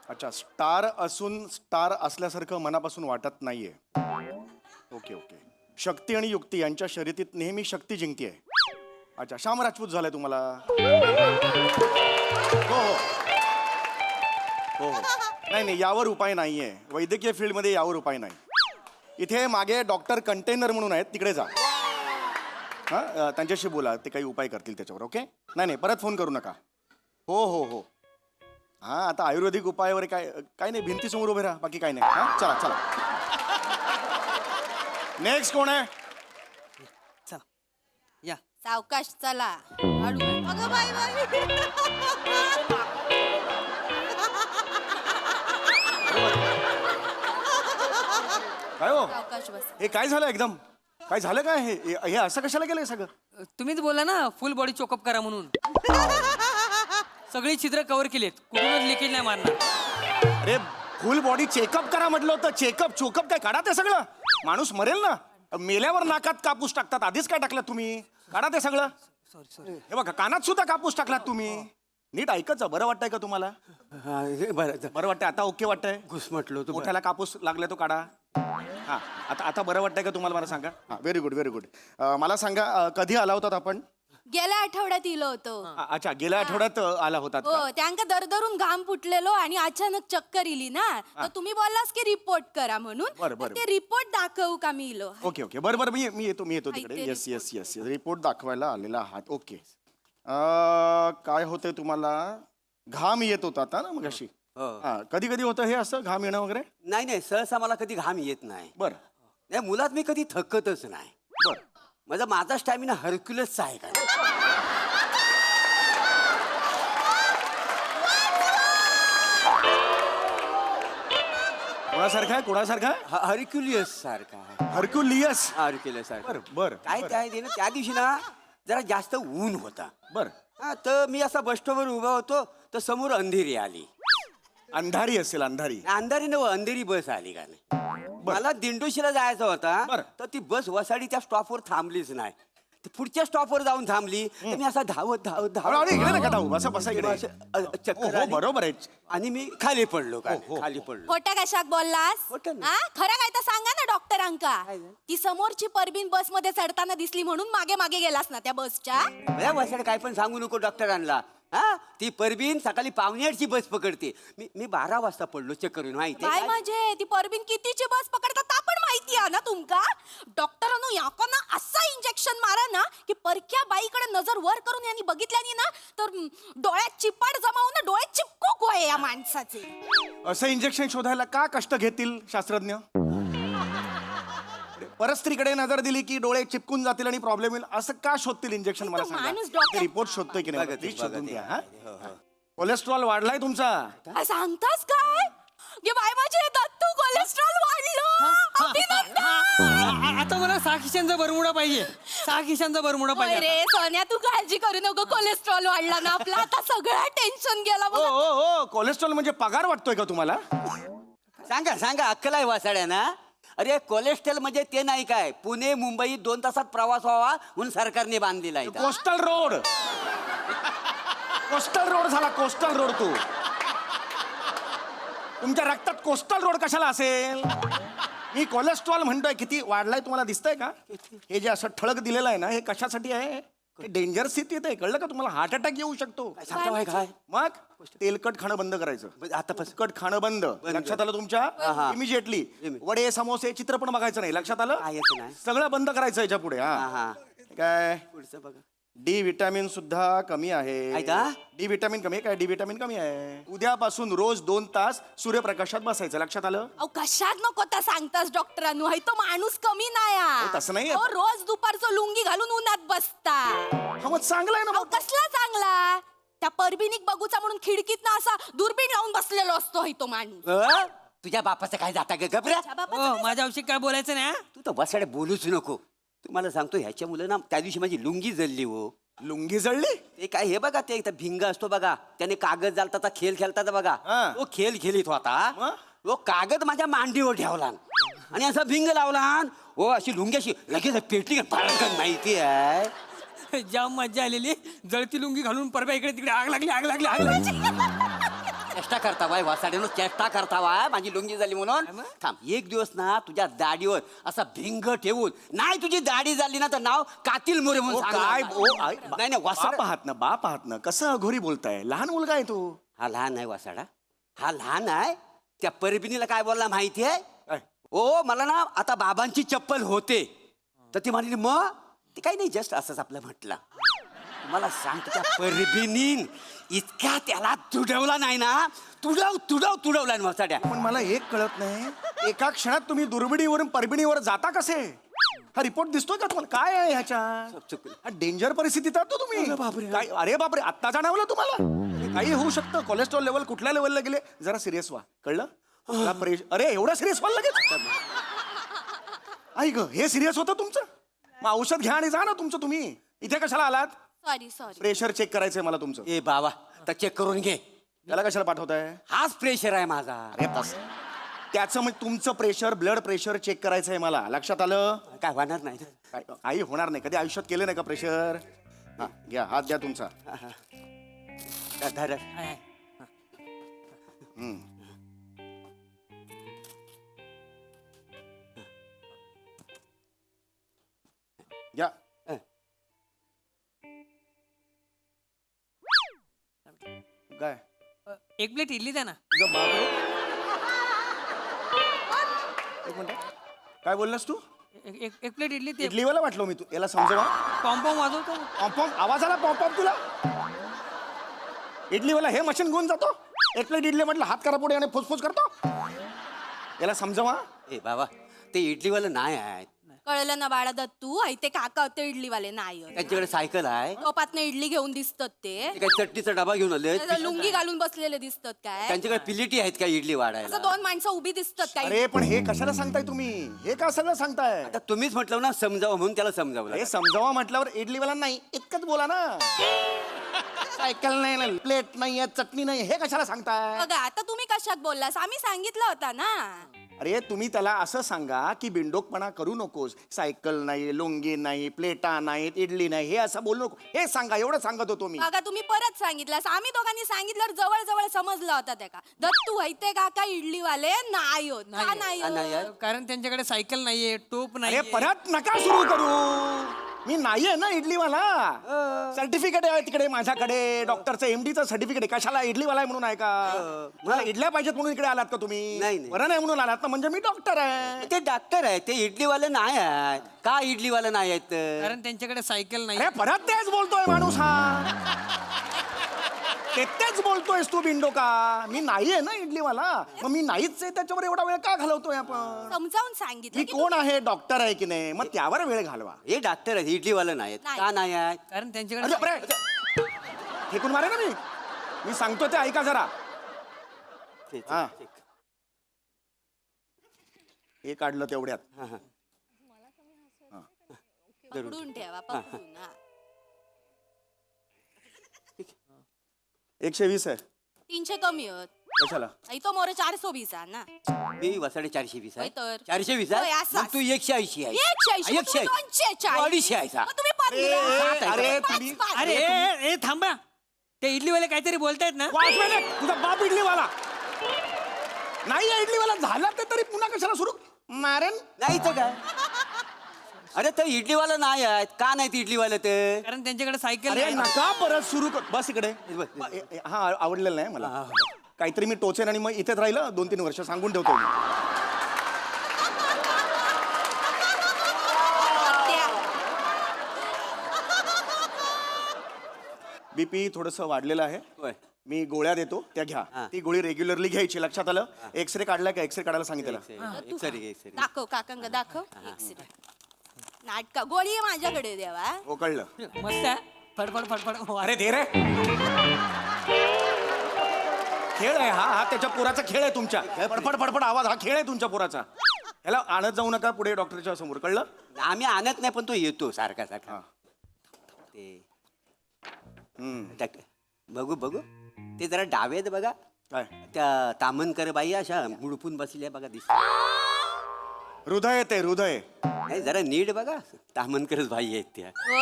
अच्छा, स्टार असून स्टार असल्यासारखं मनापासून वाटत नाहीये. ओके. शक्ती आणि युक्ती यांच्या शर्यतीत नेहमी शक्ती जिंकते. अच्छा, श्याम राजपूत झालाय तुम्हाला. हो. नाही, यावर उपाय नाहीये. वैद्यकीय फील्डमध्ये यावर उपाय नाही. इथे मागे डॉक्टर कंटेनर म्हणून आहेत, तिकडे जा. हां, त्यांच्याशी बोला, ते काही उपाय करतील त्याच्यावर. ओके. नाही, परत फोन करू नका. हो. हां, आता आयुर्वेदिक उपाय वगैरे काय नाही, भिंतीसमोर उभे राहा, बाकी काय नाही. हां, चला. नेक्स्ट कोण आहे? चला या. सावकाश चला. अगं बाई. काय हो, सावकाश बस. हे काय झालं एकदम? काय झालं काय? हे असं कशाला केलंय सगळं? तुम्हीच बोला ना फुल बॉडी चोकअप करा म्हणून. सगळी छिद्र कव्हर केलीत, कुठूनच लिकेज नाही मारणार. अरे, फुल बॉडी चेकअप करा म्हटलं होतं. चोकअप काय? काढा ते सगळं. माणूस मरेल ना. मेल्यावर नाकात कापूस टाकतात, आधीच काय टाकलात तुम्ही? काढा ते सगळं. सॉरी. हे बघा, कानात सुद्धा कापूस टाकलात तुम्ही. नीट ऐकत जा. बरं वाटतंय का तुम्हाला? बरं वाटतंय आता? ओके वाटतंय? घुसमटलो तू. मोठ्याला कापूस लागला तो काढा. हा, आता बरं वाटतंय का तुम्हाला? मला सांगा. हा, व्हेरी गुड. मला सांगा, कधी आला होतात आपण? गेल्या आठवड्यात इलो होतो. अच्छा, गेल्या आठवड्यात आला होतात का? हो, त्यांका दरदरून घाम फुटलेलो आणि अचानक चक्कर इली ना, तर तुम्ही बोललास की रिपोर्ट करा म्हणून. बरं. तर ते रिपोर्ट दाखवू का मी इलो. ओके. बरं. मी येतो तिकडे. ते येस. रिपोर्ट दाखवायला आलेला आहात. ओके. काय होतंय तुम्हाला? घाम येत होता आता ना मगाशी? कधी होतं हे असं घाम येणं वगैरे? नाही, सहसा मला कधी घाम येत नाही. बरं. नाही, मुलात मी कधी थकतच नाही. बरं. माझा स्टॅमिना हरक्युलसचा आहे का? कोणासारखा? हरक्युलियस सारखा. हरक्युलियस सारखा. बरं. काय ते ना, त्या दिवशी ना जरा जास्त ऊन होता. बरं. हा, तर मी असा बस स्टॉपवर उभा होतो, तर समोर अंधेरी आली. अंधारी असेल. अंधारी अंधेरी बस आली का नाही. मला दिंडोशीला जायचं होता. बरं. तर ती बस वसाडी त्या स्टॉपवर थांबलीच नाही. ती पुढच्या स्टॉपवर जाऊन थांबली. तर मी असा धावत अरे, इकडे नका धावू. बसा इकडे. चक्कर हो, आली. बरोबर आहे. आणि मी खाली पडलो. खाली पडलो. खोट्या कशाक बोललास? खोटं नाही. हा, खरं काय तर सांगा ना डॉक्टरांका. ती समोरची परबीन बस मध्ये चढताना दिसली म्हणून मागे गेलास ना त्या बसच्या. वसाड काय पण सांगू नको डॉक्टरांना. हा, ती परबीन सकाळी 7:45ची बस पकडते. मी 12 वाजता पडलो चक्करून. माहिती काय म्हणजे ती परबीन कितीची बस पकडतात ता पण माहिती आहे ना तुमका? डॉक्टरांनो याकोना असं इंजेक्शन मारा ना की परक्या बाईकडे नजर वर करून यांनी बघितल्यानी ना तर डोळ्यात चिपाड जमावून ना डोळे चिपकूक होय या माणसाचे. असं इंजेक्शन शोधायला का कष्ट घेतील शास्त्रज्ञ? परस्त्रीकडे नजर दिली की डोळे चिपकून जातील आणि प्रॉब्लेम येईल, असं का शोधतील इंजेक्शन? मला माणूस सांगा. डॉक्टर- रिपोर्ट शोधतोय की नाही? बघा ते, प्लीज शोधून बघा द्या. ते. हा? कोलेस्ट्रॉल वाढलाय तुमचा. काय सांगतास काय? गे बाय माझे दत्तू कोलेस्ट्रॉल वाढलं. अभिनंदन. आता मला 6 खिशांचा बरमुडा पाहिजे. 6 खिशांचा बरमुडा होय पाहिजे. रे सोन्या, तू काळजी करू नको. कोलेस्ट्रॉल वाढला ना आपला, आता सगळं टेन्शन गेला बघ. हो, कोलेस्ट्रॉल म्हणजे पगार वाटतोय का तुम्हाला? सांगा अक्कल आहे वासाड्याना. अरे, कोलेस्ट्रॉल म्हणजे ते नाही काय, पुणे मुंबई 2 तासात प्रवास व्हावा म्हणून सरकारने बांधलेला आहे. कोस्टल रोड झाला. कोस्टल रोड तू. तुमच्या रक्तात कोस्टल रोड कशाला असेल? मी कोलेस्ट्रॉल म्हणतोय. किती वाढलाय तुम्हाला दिसतंय का? हे जे असं ठळक दिलेलं आहे ना, हे कशासाठी आहे? हे डेंजर स्थितीत आहे, कळलं का तुम्हाला? हार्ट अटॅक येऊ शकतो. सांगता बाई काय मग तेलकट खाणं बंद करायचं. आता तेलकट खाणं बंद. लक्षात आलं तुमच्या? इमिजिएटली. वडे समोसे चित्र पण बघायचं नाही. लक्षात आलं? कायच नाही. सगळं बंद करायचं याच्या पुढे. हा हा हा काय पुढचं बघा. डी विटॅमिन सुद्धा कमी आहे. आहे का? डी विटॅमिन कमी आहे. काय डी विटॅमिन कमी आहे? उद्यापासून रोज 2 तास सूर्यप्रकाशात बसायचं. लक्षात आलं? अहो कशात नको त्या सांगतास डॉक्टरांनो, हाय तो माणूस कमी नाही अहो, तसं नाहीये. अहो, रोज दुपारचं लुंगी घालून उन्हात बसता. हा मग चांगलं आहे ना अहो मग. कसला चांगला? त्या परबिनिक बघूचा म्हणून खिडकीत ना असा दुर्बीण लावून बसलेलो असतो हाय तो माणूस. तुझ्या बापाचं काय जाता ग गबऱ्या? त्या बापाचं माझ्या औषध काय बोलायचं नाही हा? तू तर बसाडे बोलूच नको. तुम्हाला सांगतो ह्याच्या मुलं ना त्या दिवशी माझी लुंगी जळली हो. लुंगी जळली? ते काय हे बघा ते इथं भिंग असतो बघा, त्याने कागद जालता खेळ खेळतात बघा. हा. तो खेळ खेळीत होता. मग? तो कागद माझ्या मांडीवर ठेवला आणि असा भिंग लावला. हो अशी लुंगी अशी लगेच पेटली पडकन. माहिती आहे जाम मजा आलेली. जळती लुंगी घालून परवा इकडे तिकडे आग लागली आग लागली आग लागली. चेष्टा करता बाय वासाड्यानं, चेष्टा करता बाय माझी लुंगी झाली म्हणून. थांब एक दिवस ना तुझ्या दाढीवर असा भिंग ठेवून, नाही तुझी दाढी झाली ना तर नाव कातील मोरे म्हणून ओ, सांगणार. काय ओ, आई, नाही नाही वासाड. बाप आहात ना, बाप आहात ना. कसं अघोरी बोलताय? लहान मुलगा आहे तू. हा लहान आहे वासाडा, हा लहान आहे. त्या परबिनीला काय बोलला माहिती आहे? काय? ओ मला ना आता बाबांची चप्पल होते, तर ती म्हणली मग ते काही नाही जस्ट असंच आपलं म्हटलं. मला सांगतो त्या परबिनीन इतक्या त्याला तुडवला नाही ना, तुडवला वासाड्या. पण मला एक कळत नाही, एका क्षणात तुम्ही दुर्बिणीवरून परबिणीवर जाता कसे? हा रिपोर्ट दिसतोय का तुम्हाला? काय आहे ह्याच्या? डेंजर परिस्थितीत आहात तो तुम्ही. काय? अरे बापरे, आत्ता जाणवलं तुम्हाला? काही होऊ शकतं. कोलेस्ट्रॉल लेवल कुठल्या लेवलला गेले? जरा सिरियस व्हा, कळलं? अरे एवढं सिरियस व्हायला लगेच? आई ग, हे सिरियस होतं तुमचं? मग औषध घ्या आणि जा ना तुमचं. तुम्ही इथे कशाला आलात? सॉरी प्रेशर चेक करायचंय मला तुमचं. ए बाबा तर चेक करून घे. त्याला कशाला पाठवताय? हाच प्रेशर आहे माझा. अरे बस, त्याचं मग तुमचं प्रेशर, ब्लड प्रेशर चेक करायचंय मला. लक्षात आलं? काय होणार नाही. काही होणार नाही. कधी आयुष्यात केलं नाही का प्रेशर? हा घ्या, हात द्या तुमचा. धर. घ्या. काय? एक प्लेट इडली द्या ना. तुझं बापरे. एक मिनिट, काय बोललास तू? एक प्लेट इडली ते इडलीवाला वाटलो मी. तू याला समजवा. पॉम्पॉम वाजवतो. पॉम्पॉम आवाज आला? पॉम्पॉम तुला? इडलीवाला हे मशीन घेऊन जातो? एक प्लेट इडली म्हटलं हात करा पुढे आणि फुसफुस करतो. याला समजवा. ए बाबा ते इडलीवालं नाही आहेत. कळलं ना बाळा दत्तू, हाय ते काका होते इडलीवाले नाही. त्यांच्याकडे सायकल आहे. टोपातनं इडली घेऊन दिसतात ते. ते काही चटणीचा डबा घेऊन आले. त्याचं लुंगी घालून बसलेले दिसतात काय? त्यांच्याकडे पिलिटी आहेत का इडली वाढायला? असं 2 माणसं उभी दिसतात काय? अरे पण हे कशाला सांगताय तुम्ही? हे का सगळं सांगताय? आता तुम्हीच म्हटलं ना समजावं म्हणून त्याला समजावलं. हे समजावा म्हटल्यावर इडलीवाला नाही इतकंच बोला ना. सायकल नाही, प्लेट नाही, चटणी नाही, हे कशाला सांगताय? बघा आता तुम्ही कशात बोललास? आम्ही सांगितलं होता ना. अरे तुम्ही त्याला असं सांगा की बिंडोकपणा करू नकोस. सायकल नाही, लुंगी नाही, प्लेटा नाहीत, इडली नाही, हे असं बोलू नको. हे सांगा, एवढं सांगत होतो मी. बघा तुम्ही परत सांगितलं. आम्ही दोघांनी सांगितल्यावर जवळ जवळ समजलं होता त्या का दत्तू हायते काका इडलीवाले नाही होत. का नाही होत? कारण त्यांच्याकडे सायकल नाहीये, टोप अरे नाही. परत नका सुरू करू. मी नाहीये ना इडलीवाला. सर्टिफिकेट आहे तिकडे माझ्याकडे, डॉक्टरचं MDचं सर्टिफिकेट आहे. कशाला इडलीवाला आहे म्हणून आहे का? मला इडल्या पाहिजेत म्हणून इकडे आलात का तुम्ही? नाही. बरं नाही म्हणून आलात ना, म्हणजे मी डॉक्टर आहे. ते डॉक्टर आहे, ते इडलीवाले नाही आहेत. का इडलीवाले नाही आहेत? कारण त्यांच्याकडे सायकल नाही. अरे परत तेच बोलतोय माणूस हा. तेच बोलतोयस तू बिंडोका. मी नाहीये ना इडलीवाला, मग मी नाहीच आहे त्याच्यावर एवढा वेळ का घालवतोय आपण? समजावून सांगितलं मी की कोण आहे? डॉक्टर आहे की नाही? मग त्यावर वेळ घालवा. हे डॉक्टर आहेत, इडलीवाले नाही आहेत. नाही. का नाही आहेत? कारण अरे त्यांच्याकडे बापरे, फेकून मारे ना मी सांगतो ते ऐका जरा. हा. हे काढलं तेवढ्यात. पकडून ठेवा पकडून. हा. 120 आहे. 300 कमी होत. कशाला? तो मोरे 420 आहे ना. मी वसाडे 420 आहे. होय तर. 420 होय, आहे. असं. मग तू 180 आहे. 180. मग तुम्ही 240. 240 आहे सा. मग तुम्ही 15. अरे पाच, तुम्ही पाच. अरे थांबा. ते इडलीवाले काहीतरी बोलतायत ना. वाचवेले तुझा बाप इडलीवाला. नाही या इडलीवाला झाला ते तरी पुन्हा कशाला सुरू मारेन. नाही तर काय अरे तर इडलीवाला नाही आहेत का नाही इडलीवाला तर कारण त्यांच्याकडे सायकल अरे नाही. नका परत सुरू कर. बस इकडे. बस. हा आवडलेलं नाही मला. काहीतरी मी टोचेन आणि मग इथेच राहिलं 2-3 वर्ष सांगून ठेवतो मी. बीपी थोडस वाढलेलं आहे. होय. मी गोळ्या देतो त्या घ्या. ती गोळी रेग्युलरली घ्यायची. लक्षात आलं. एक्सरे काढला का? एक्सरे काढायला सांगितलं. सरी दाखव काकांग दाखव एक्सरे नाटका गोळी आहे माझ्याकडे देवा. हो कळलं. मस्त आहे फडफड फडफड हो, अरे दे रे. खेळ आहे हा त्याच्या पोराचा खेळ आहे तुमच्या. फडफड फडफड आवाज हा खेळ आहे तुमच्या पोराचा. ह्याला आणत जाऊ नका पुढे डॉक्टरच्या समोर. कळलं. आम्ही आणत नाही पण तो येतो सारखा सारखा ते बघू बघू ते जरा डावेत बघा. काय त्या तामनकर बाई अशा मुडपून बसल्या बघा दिसत हृदय ते हृदय. नाही जरा नीट बघा तामनकरच बाई आहेत त्या. हो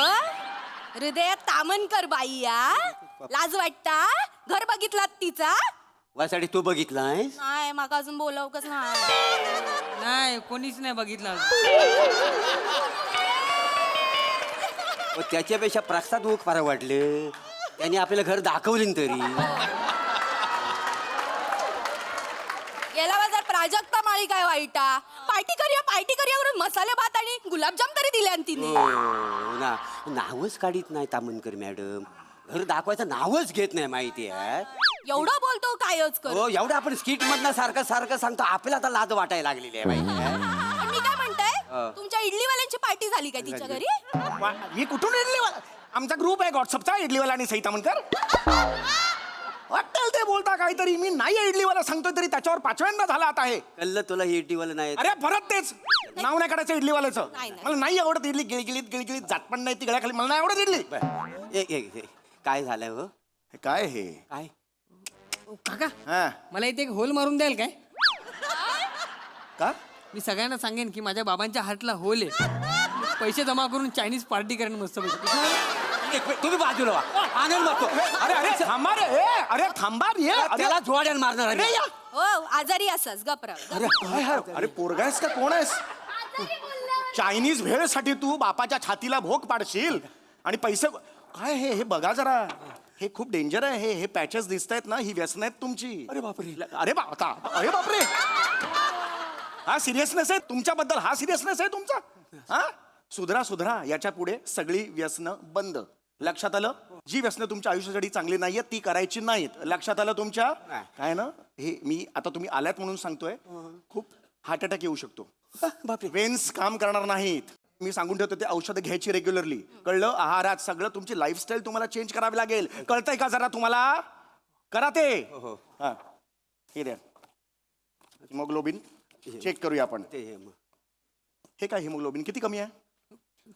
हृदयात तामनकर बाई या लाज वाटता घर बघितलात तिचा. वासाठी तू बघितला आहेस नाही माका अजून बोलावकच नाही. नाही कोणीच नाही बघितलं त्याच्यापेक्षा प्रसाद ओक फार वाटलं. त्यांनी आपल्याला घर दाखवलं तरी. गेला बाजार प्राजक्ता माळी काय वाईटा पार्टी करूया करून मसाले भात आणि गुलाबजाम तरी दिले आणि तिने. ना नावच काढीत नाही तामनकर मॅडम. घर दाखवायचं नावच घेत नाही माहिती आहे. एवढं बोलतो कायच कर. हो एवढं आपण स्किट मधनं सारखं सारखं सांगतो आपल्याला आता लाज वाटायला लागलेली आहे माहिती आहे. पण मी काय म्हणताय तुमच्या इडलीवाल्यांची पार्टी झाली काय तिच्या घरी. मी कुठून इडलीवाला. आमचा ग्रुप आहे व्हॉट्सअपचा इडलीवाला आणि सई तामनकर. वाटेल ते बोलता काहीतरी. मी नाही इडलीवाला सांगतोय तरी त्याच्यावर 5व्यांदा झाला आता आहे. कळलं तुला हे इडलीवाला नाही. अरे परत तेच नाव नाही काढायचं इडलीवाल्याचं. नाही, नाही. मला नाही आवडत इडली. गिळगिळीत जात पण नाही ती गळ्याखाली. मला नाही आवडत इडली. एक काय झालंय हो हे काय हे काय काका हा मला इथे एक होल मारून द्याल काय. का मी सगळ्यांना सांगेन की माझ्या बाबांच्या हातला होल आहे. पैसे जमा करून चायनीज पार्टी करेन मस्त तुम्ही बाजूला वा. आनंद मारतो. अरे अरे थांबा रे. अरे थांबा रे. त्याला जोड्यान मारणार आहे मी. हो आजारी असस गपरा. अरे पोरगायस का कोण आहेस. चायनीज भेळसाठी तू बापाच्या छातीला भोग पाडशील आणि पैसे काय हे बघा जरा. हे खूप डेंजर आहे. हे पॅचेस दिसत आहेत ना ही व्यसन आहेत तुमची. अरे बापरे. अरे बापरे. हा सिरियसनेस आहे तुमच्याबद्दल. हा सिरियसनेस आहे तुमचा. हा सुधरा याच्या पुढे सगळी व्यसनं बंद. लक्षात आलं. जी व्यसनं तुमच्या आयुष्यासाठी चांगली नाहीयेत ती करायची नाहीत. लक्षात आलं तुमच्या. काय ना हे मी आता तुम्ही आल्यात म्हणून सांगतोय. खूप हार्ट अटॅक येऊ शकतो. वेन्स काम करणार नाहीत. मी सांगून ठेवतो ते औषधं घ्यायची रेग्युलरली. कळलं. आहारात सगळं तुमची लाईफस्टाईल तुम्हाला चेंज करावी लागेल. कळतंय का जरा तुम्हाला. करा ते. हा हे द्या हिमोग्लोबिन चेक करूया आपण. हे काय हिमोग्लोबिन किती कमी आहे.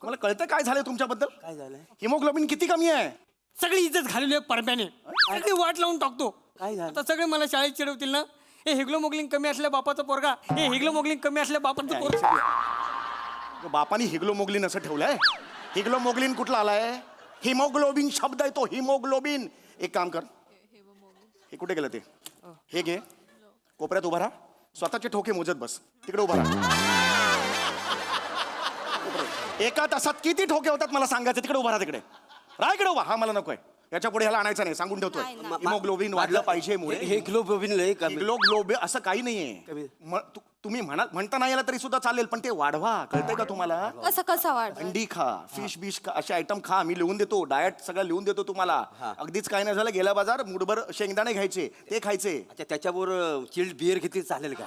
मला कळतं काय झालंय तुमच्याबद्दल. काय झालंय हिमोग्लोबिन किती कमी आहे. सगळी इज्जत घालवली आहे परब्याने. सगळी वाट लावून टाकतो. काय झालं? आता सगळे मला शाळेत चिडवतील ना. हे हिग्लोमोग्लिन कमी असल्या बापाचा पोरगा. हे हिग्लोमोग्लिन कमी असल्या बापाचं पोरगा. बापानी हिग्लोमोग्लिन असं ठेवलंय. हिग्लोमोग्लिन कुठला आलाय. हिमोग्लोबिन शब्द आहे तो. हिमोग्लोबिन. एक काम कर. हे कुठे गेलं ते. हे घे कोपऱ्यात उभा राहा. स्वतःचे ठोके मोजत बस. तिकडे उभा राहा. एका तासात किती ठोके होतात मला सांगायचं. तिकडे उभा राहा. तिकडे राहा. इकडे उभा. हा मला नकोय. याच्या पुढे ह्याला आणायचं नाही सांगून ठेवतोय. हिमोग्लोबिन वाढलं पाहिजे. हिग्लोबिन लय कमी. हिग्लोग्लोबिन असं काही नाहीये. तुम्ही म्हणता नाही आला तरी सुद्धा चालेल पण ते वाढवा. कळतंय का तुम्हाला. कसा वाढ. अंडी खा फिश बिश खा असे आयटम खा. मी लिहून देतो. डाएट सगळं लिहून देतो तुम्हाला. अगदीच काय नाही झालं गेल्या बाजार मुठभर शेंगदाणे घ्यायचे ते खायचे. अच्छा त्याच्याबरोबर चिल्ड बिअर घेतली चालेल का.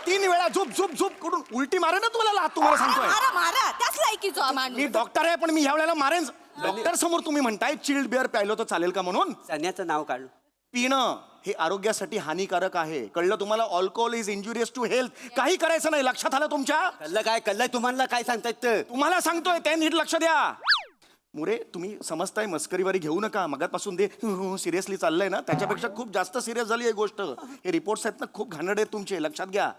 3 वेळा झुप झुप झुप करून उलटी मारे ना तुम्हाला. तुम्हाला सांगतोय मारा त्याच लायकीचो माणूस. मी डॉक्टर आहे पण मी ह्या वेळेला मारेन. डॉक्टर समोर तुम्ही म्हणताय चिल्ड बिअर प्यायलो तर चालेल का म्हणून. चण्याचं नाव काढलं. पिणं हे आरोग्यासाठी हानिकारक आहे. कळलं तुम्हाला. Alcohol is injurious to health. काही करायचं नाही. लक्षात आलं तुमच्या. कल्लय तुम्हाला काय सांगतायत. तुम्हाला सांगतोय ते नीट लक्ष द्या. मुरे तुम्ही समजताय मस्करीवारी घेऊ नका. मगापासून ते सिरियसली चाललंय ना त्याच्यापेक्षा खूप जास्त सिरियस झाली ही गोष्ट. हे रिपोर्ट्स आहेत ना खूप घाणेरडे आहेत तुमचे. लक्षात घ्या.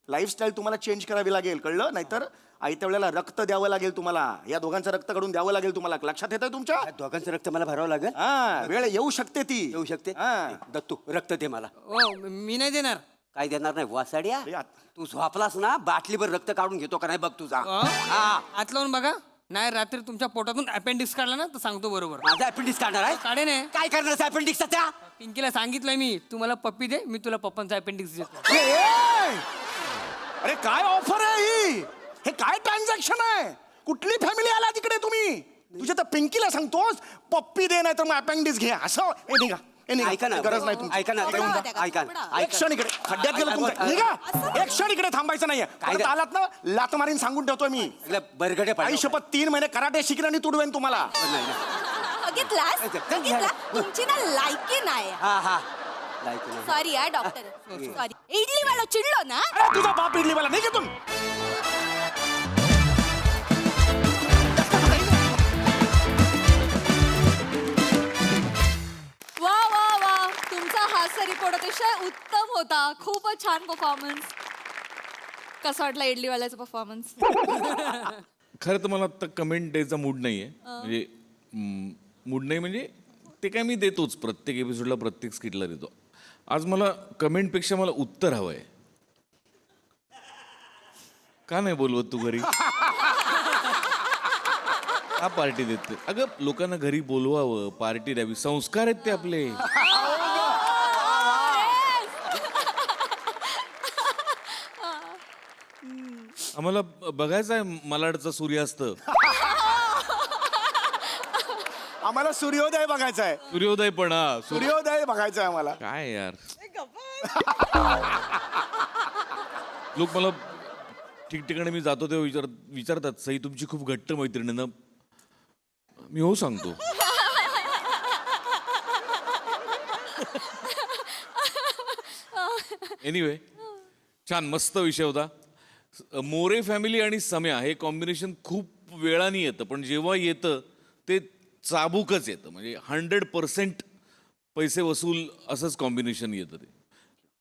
लाईफस्टाईल तुम्हाला चेंज करावी लागेल, कळलं? नाहीतर आयत्या वेळेला रक्त द्यावं लागेल तुम्हाला. या दोघांचं रक्त काढून द्यावं लागेल तुम्हाला. लक्षात येतंय तुमच्या? या दोघांचं रक्त मला भरावं लागेल. हा, वेळ येऊ शकते ती. येऊ शकते. हा. दत्तू रक्त दे मला. ओ मी नाही देणार. काय देणार नाही वासाड्या? अरे, तू झोपलास ना, बाटलीभर रक्त काढून घेतो का नाही बघ तुझा. हा. हात लावून बघा. नाही रात्री तुमच्या पोटातून अपेंडिक्स काढला ना तर सांगतो बरोबर. माझा अपेंडिक्स काढणार आहे? काढे ने. काय करणार अपेंडिक्सचा त्या? पिंकीला सांगितलंय मी, तुम्हाला पप्पी दे, मी तुला पप्पांचा अपेंडिक्स देतो. अरे काय ऑफर आहे ही? हे काय ट्रान्झॅक्शन आहे? कुठली फॅमिली आला तिकडे तुम्ही? तुझ्या तर पिंकीला सांगतोस पप्पी दे, नाही तर मग अपेंडिक्स घे. असं ए निघा, ए निघा. ऐका ना, गरज नाही तुमची. ऐका ना, येऊन जा. ऐका एक क्षण इकडे खड्ड्यात गेलं तुमचं. निघा, एक क्षण इकडे थांबायचं नाहीये. परत आलात ना, लात मारीन सांगून ठेवतोय मी. बरगडे आई शपथ 3 महिने कराटे शिकण आणि तुडवेन तुम्हाला. बघितलास बघितला तुमची ना लायकी नाही. हा हा लाईक नाही. सॉरी हा डॉक्टर, सॉरी. इडली वाला चिडलो ना. अरे तुझा बाप इडली मला नाही घेतून. वा वा वा, तुमचा हास्य रिपोर्ट अतिशय उत्तम होता. खूपच छान परफॉर्मन्स. कसा वाटला इडलीवाल्याचा परफॉर्मन्स? खरं तर मला आता कमेंट द्यायचा मूड नाही आहे. म्हणजे मूड नाही म्हणजे ते काय मी देतोच प्रत्येक एपिसोडला, प्रत्येक स्किटला देतो. आज मला कमेंटपेक्षा मला उत्तर हवं आहे. का नाही बोलवत तू घरी? हा पार्टी देते. अगं लोकांना घरी बोलवावं, पार्टी द्यावी, संस्कार आहेत ते आपले. आम्हाला बघायचं आहे मलाडचा सूर्यास्त. आम्हाला सूर्योदय बघायचा आहे. सूर्योदय पण हा सूर्योदय बघायचा आहे आम्हाला. काय यार, लोक मला ठिकठिकाणी मी जातो तेव्हा विचारतात सई तुमची खूप घट्ट मैत्रीण आहे ना? मी हो सांगतो. एनिवे छान मस्त विषय होता. मोरे फॅमिली आणि सम्या हे कॉम्बिनेशन खूप वेळाने येतं, पण जेव्हा येतं ते चाबूकच येतं. म्हणजे 100% पैसे वसूल असंच कॉम्बिनेशन येतं. ते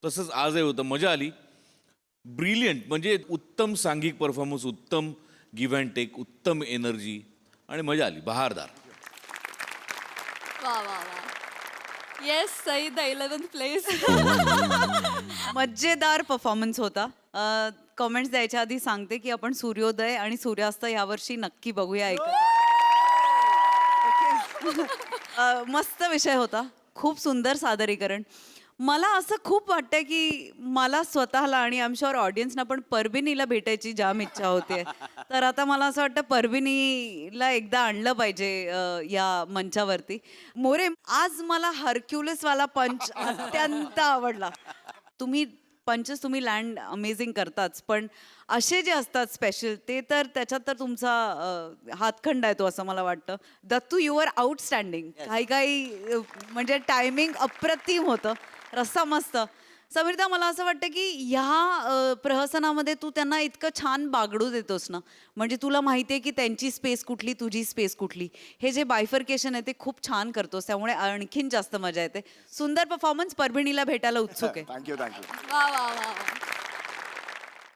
तसंच आजही होतं. मजा आली. ब्रिलियंट, म्हणजे उत्तम सांघिक परफॉर्मन्स, उत्तम गिव्ह अँड टेक, उत्तम एनर्जी आणि मजा आली. बहारदार. वा वा वा. Yes, Sai the 11th place. मजेदार परफॉर्मन्स होता. कमेंट्स द्यायच्या आधी सांगते की आपण सूर्योदय आणि सूर्यास्त यावर्षी नक्की बघूया. मस्त विषय होता. खूप सुंदर सादरीकरण. मला असं खूप वाटतंय की मला स्वतःला आणि आय एम शुअर ऑडियन्सना पण परबिनीला भेटायची जाम इच्छा होते. तर आता मला असं वाटतं परबिनीला एकदा आणलं पाहिजे या मंचावरती. मोरे, आज मला हरक्युलिसवाला पंच अत्यंत आवडला. पंचेस तुम्ही लँड अमेझिंग करताच, पण असे जे असतात स्पेशल ते तर त्याच्यात तर तुमचा हातखंड आहे तो, असं मला वाटतं. Dattu, you are outstanding. काही म्हणजे टायमिंग अप्रतिम होतं, रस्सा मस्त. समीरदा, मला असं वाटतं की ह्या प्रहसनामध्ये तू त्यांना इतकं छान बागडू देतोस ना, म्हणजे तुला माहिती आहे की त्यांची स्पेस कुठली, तुझी स्पेस कुठली. हे जे बायफर्केशन आहे ते खूप छान करतोस, त्यामुळे आणखीन जास्त मजा येते. सुंदर परफॉर्मन्स. परभणीला भेटायला उत्सुक आहे. थँक्यू. वा वा वा वा.